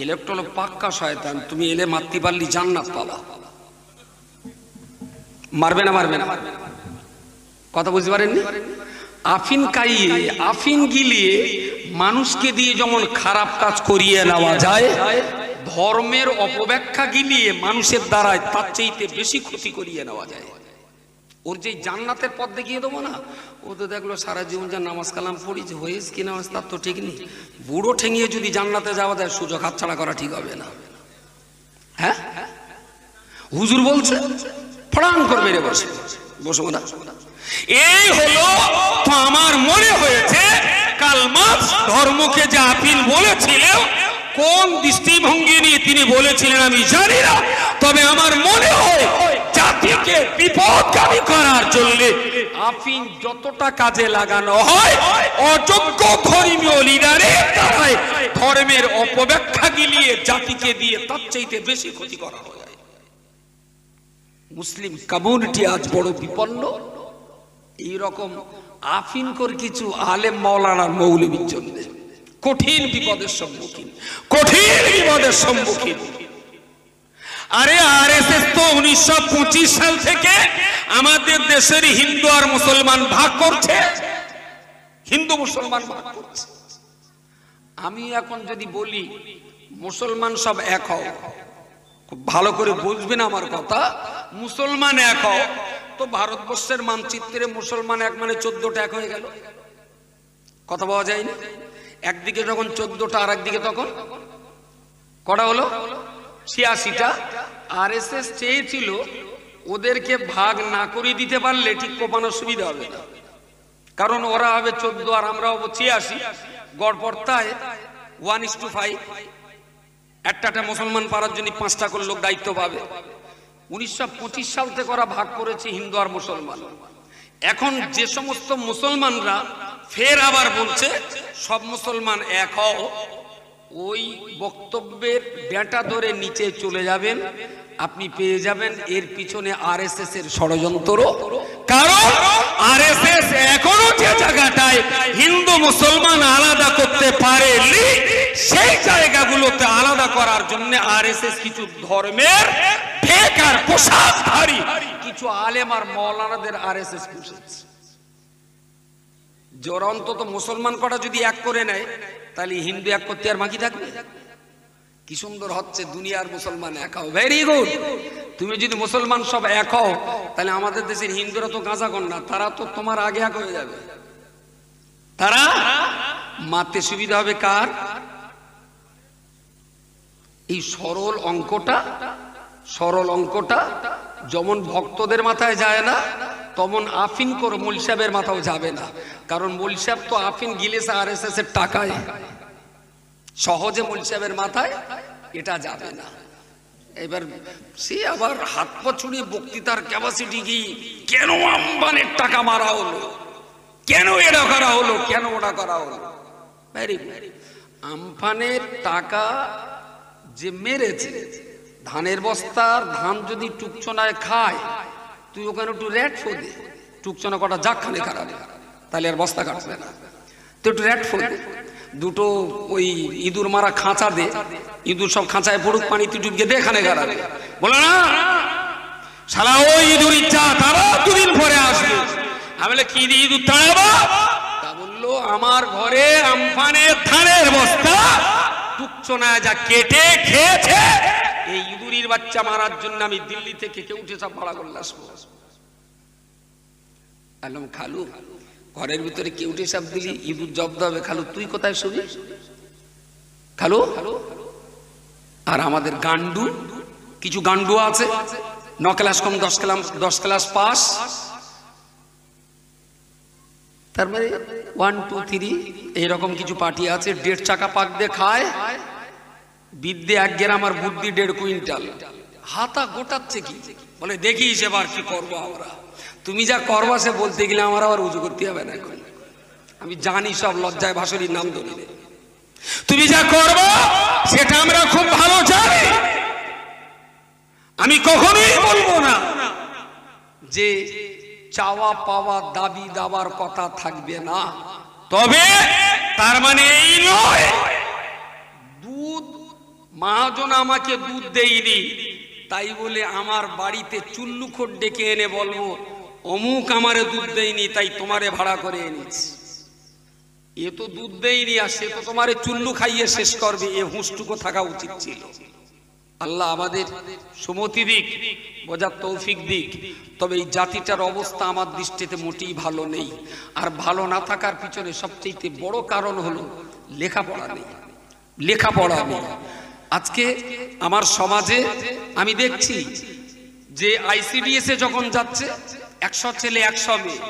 ইলেকট্র হলো পাক্কা শয়তান, তুমি এলে মারতে পারলি জান্নাত পাবা। মারবে না? মারবে না? কথা বুঝতে পারেননি? আফিন খাইয়ে আফিন গিলিয়ে মানুষকে দিয়ে যেমন খারাপ কাজ করিয়ে নেওয়া যায়, ধর্মের অপব্যাখ্যা গিলিয়ে মানুষের দ্বারায় তার চাইতে বেশি ক্ষতি করিয়ে নেওয়া যায়। ওর যে জান্নাতের পথ দেখিয়ে দেবো না, ও তো দেখলো সারা জীবন যা নামাজ কালাম পড়িছে, হয়েছে কি নামাজ তার তো ঠিক নেই। বুড়ো ঠেঙিয়ে যদি জান্নাতে যাওয়া যায়, সুযোগ হাতছাড়া করা ঠিক হবে না। হ্যাঁ, হুজুর বলছে ফড়াং করবে রে, বসে বসো না। এই হলো তো আমার মনে হয়েছে কার্ল মার্কস ধর্মকে যে আফিন বলেছিলেন, কোন দৃষ্টিভঙ্গি নিয়ে তিনি বলেছিলেন আমি জানি না, তবে আমার মনে হয় জাতিকে বিপদগামী করার জন্য আফিন যতটা কাজে লাগানো হয়, অযোগ্য ধর্মীয় লিডারের দ্বারা ধর্মের অপব্যাখ্যা গিলিয়ে জাতিকে দিয়ে তার চাইতে বেশি ক্ষতি করা হয়। মুসলিম কমিউনিটি আজ বড় বিপন্ন এইরকম আফিন কর কিছু আলেম মাওলানার মৌলবীর জন্য কঠিন বিপদের সম্মুখীন, কঠিন বিপদের সম্মুখীন। আরে আরএসএস তো 1925 সাল থেকে আমাদের দেশের হিন্দু আর মুসলমান ভাগ করছে, হিন্দু মুসলমান ভাগ করছে। আমি এখন যদি বলি মুসলমান সব এক হও, খুব ভালো করে বুঝবেন আমার কথা, মুসলমান এক হও, তো ভারতবর্ষের মানচিত্রে মুসলমান এক মানে 14টা এক হয়ে গেল। কথা পাওয়া যায়নি? একদিকে যখন 14টা আর একদিকে তখন কটা হলো? 86টা। আরএসএস চেয়েছিল ওদেরকে ভাগ না করে দিতে পারলে ঠিক কোপানোর সুবিধা হবে না, কারণ ওরা হবে 14 আর আমরা হবো 86, গড়পড়তায় 1:5। একটা মুসলমান পারার জন্য 5টা করে লোক দায়িত্ব পাবে। 1925 সাল থেকে ওরা ভাগ করেছে হিন্দু আর মুসলমান। এখন যে সমস্ত মুসলমানরা ফের আবার বলছে সব মুসলমান এক হও, ওই বক্তব্যের বেটা ধরে নিচে চলে যাবেন, আপনি পেয়ে যাবেন এর পিছনে আরএসএস এর ষড়যন্ত্র। কারণ আরএসএস এখনো যে জায়গাটায় হিন্দু মুসলমান আলাদা করতে করতে পারেনি, সেই জায়গাগুলোতে আলাদা করার জন্য আরএসএস কিছু ধর্মের বেকার পোশাকধারী কিছু আলেম আর মৌলানাদের আরএসএস পুষেছে। যারা অন্তত মুসলমান কটা যদি এক করে নেয়, তাহলে হিন্দু এক করতে আর বাকি থাকবে? কি সুন্দর হচ্ছে, দুনিয়ার মুসলমান এক হও, ভেরি গুড। তুমি যদি মুসলমান সব এক হও, তাহলে আমাদের দেশের হিন্দুরা তো গাঁজা কর না, তারা তো তোমার আগে এক হয়ে যাবে। তারা মারতে সুবিধা হবে কার? এই সরল অঙ্কটা যেমন ভক্তদের মাথায় যায় না, তেমন আফিন করে মৌলভী সাহেবের মাথাও যাবে না। কারণ মৌলভী সাহেব তো আফিন গিলেছে আরএসএস এর টাকায়, সহজে মৌলভী সাহেবের মাথায় এটা যাবে না। এবার সে আবার হাত পা ছুড়িয়ে বক্তৃতার ক্যাপাসিটি কি, কেন আম্বানির টাকা মারা হলো, কেন এটা করা হলো, কেন ওটা করা হলো। Very good. আম্বানির টাকা যে মেরেছে, ধানের বস্তার ধান যদি টুকচনায় খায়, তুই ওখানে একটু রেট ফোদে, টুকচনা কটা যাক খানে খারাপ, তাহলে আর বস্তা কাটবে না। তুই একটু রেট ফোদে, দুটো ওই ইঁদুর মারা খাঁচা দে, ইঁদুর সব খাঁচায় পড়ুক, পানি তুই ডুবকে দে খানে খারাপ। বলো না শালা ওই ইঁদুর ইচ্ছা তারা দুদিন পরে আসবে। আমি বলে কি দিয়ে ইঁদুর তাড়াবো? তা বললো আমার ঘরে আমফানের ধানের বস্তা টুকচনায় যা কেটে খেয়েছে, এই ইঁদুরির বাচ্চা মারার জন্য আমি দিল্লি থেকে কেউ উঠে সব ভাড়া করলে আসবো। আলম খালু ঘরের ভিতরে কেউ উঠে সব দিলি, ইঁদুর জব্দ হবে। খালু তুই কোথায় শুবি খালু? আর আমাদের গান্ডু, কিছু গান্ডু আছে 9 ক্লাস কম 10 ক্লাস পাস, তার মানে 1 2 3 এইরকম কিছু পার্টি আছে, 1.5 চাকা পাক দিয়ে খায়, বিদ্যে 1 গ্রাম আর বুদ্ধি 1.5 কুইন্টাল। হাতা গোটাচ্ছে কি, বলে দেখিস এবার কি করবো আমরা। তুমি যা করবা সে বলতে গেলে আমার আবার উজু করতে হবে না। এখন আমি জানি সব, লজ্জায় ভাসুরির নাম ধরি। তুমি যা করবা সেটা আমরা খুব ভালো জানি। আমি কখনোই বলবো না যে চাওয়া পাওয়া দাবি দাবার কথা থাকবে না, তবে তার মানে এই নয় দুধ মহাজন আমাকে দুধ দেয়নি তাই বলে আমার বাড়িতে চুল্লুখোর ডেকে এনে বলবো অমুক আমারে দুধ দেয়নি তাই তোমারে ভাড়া করে এনেছি। এ তো দুধ দেয়নি আর সে তো তোমারে চুল্লু খাইয়ে শেষ করবে, এ হুঁশটুকু থাকা উচিত ছিল। আল্লাহ আমাদের সুমতি দিক, বোঝার তৌফিক দিক। তবে এই জাতিটার অবস্থা আমার দৃষ্টিতে মোটেই ভালো নেই। আর ভালো না থাকার পিছনে সবচেয়ে বড় কারণ হলো লেখাপড়া নেই। লেখাপড়া নেই। আজকে আমার সমাজে আমি দেখছি যে আইসিডিএস এ যখন যাচ্ছে 100 ছেলে 100 মেয়ে,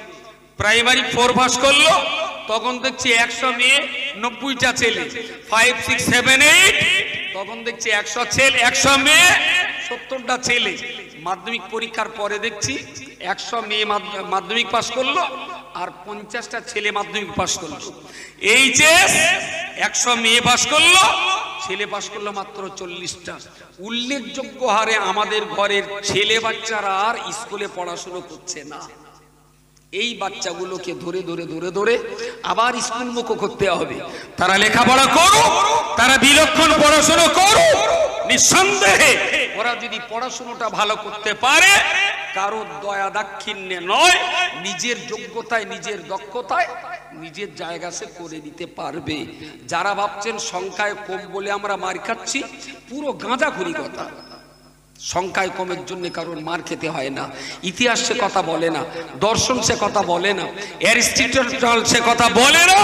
প্রাইমারি 4 পাস করলো তখন দেখছি 100 মেয়ে 90টা ছেলে, 5 6 7 8 তখন দেখছি 100 ছেলে 100 মেয়ে 70টা ছেলে। মাধ্যমিক পরীক্ষার পরে দেখছি 100 মেয়ে মাধ্যমিক পাস করলো আর 50টা ছেলে মাধ্যমিক পাস করলো। এইচএস 100 মেয়ে পাস করলো, ছেলে পাস করলো মাত্র 40টা। উল্লেখযোগ্য হারে আমাদের ঘরের ছেলে বাচ্চারা আর স্কুলে পড়াশোনা করছে না। এই বাচ্চাগুলোকে ধরে ধরে ধরে ধরে আবার স্কুল মুখ করতে হবে। তারা লেখাপড়া করুক, তারা বিলক্ষণ পড়াশোনা করুক। নিঃসন্দেহে ওরা যদি পড়াশোনাটা ভালো করতে পারে, কারো দয়া দাক্ষিণ্যে নয়, নিজের যোগ্যতায় নিজের দক্ষতায় নিজের জায়গা সে করে দিতে পারবে। যারা ভাবছেন সংখ্যায় কম বলে আমরা মার খাচ্ছি, পুরো গাঁজাখুরি কথা। সংখ্যায় কমের জন্য কারণ মার খেতে হয় না। ইতিহাস সে কথা বলে না, দর্শন সে কথা বলে না, অ্যারিস্টটল সে কথা বলে না,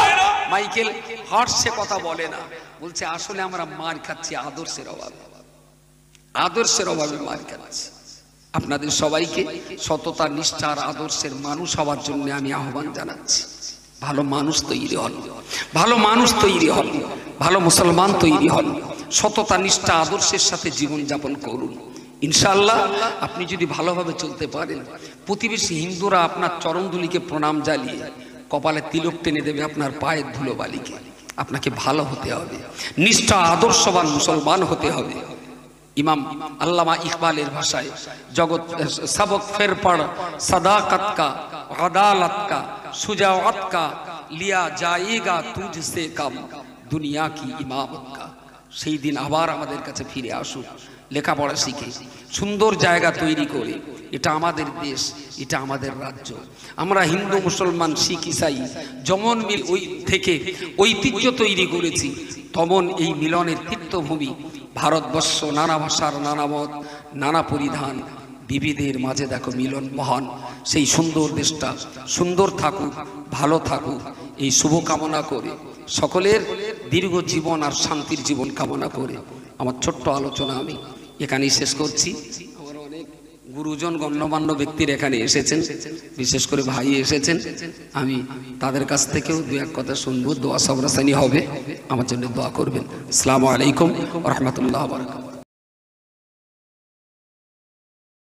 মাইকেল হার্টস সে কথা বলে না। বলছে আসলে আমরা মার খাচ্ছি আদর্শের অভাবে। আদর্শের অভাবে মার খাচ্ছি। আপনাদের সবাইকে সততা নিষ্ঠার আদর্শের মানুষ হওয়ার জন্য আমি আহ্বান জানাচ্ছি। ভালো মানুষ তৈরি হন, ভালো মানুষ তৈরি হন, ভালো মুসলমান তৈরি হন, সততা নিষ্ঠা আদর্শের সাথে জীবন যাপন করুন। ইনশাআল্লাহ আপনি যদি ভালোভাবে চলতে পারেন, প্রতিবেশী হিন্দুরা আপনার চরণধুলিকে প্রণাম জানিয়ে কপালে তিলক টেনে দেবে আপনার পায়ের ধুলোবালিকে। আপনাকে ভালো হতে হবে, নিষ্ঠা আদর্শবান মুসলমান হতে হবে। ইমাম আল্লামা ইকবালের ভাষায় জগৎ সবক ফের পড় সদাকত কা আদালত কা সুজাওয়াত কা লিয়া जाएगा तुझसे कम দুনিয়া কি ইমামত কা। সেই দিন আবার আমাদের কাছে ফিরে আসুক, লেখাপড়া শিখে সুন্দর জায়গা তৈরি করে। এটা আমাদের দেশ, এটা আমাদের রাজ্য। আমরা হিন্দু মুসলমান শিখ ইসাই যেমন মিল ওই থেকে ঐতিহ্য তৈরি করেছি, তেমন এই মিলনের তীর্থভূমি ভারতবর্ষ। নানা ভাষার, নানা মত, নানা পরিধান, বিবিধের মাঝে দেখো মিলন মহান। সেই সুন্দর দেশটা সুন্দর থাকুক, ভালো থাকুক, এই শুভ কামনা করে সকলের দীর্ঘ জীবন আর শান্তির জীবন কামনা করে আমার ছোট্ট আলোচনা আমি এখানেই শেষ করছি। আমার অনেক গুরুজন গণ্যমান্য ব্যক্তির এখানে এসেছেন, বিশেষ করে ভাই এসেছেন। আমি তাদের কাছ থেকেও দু এক কথা শুনবো, দোয়া সবরাসানি হবে, আমার জন্য দোয়া করবেন। আসসালামু আলাইকুম ওয়া রাহমাতুল্লাহি ওয়া বারাকাতুহু।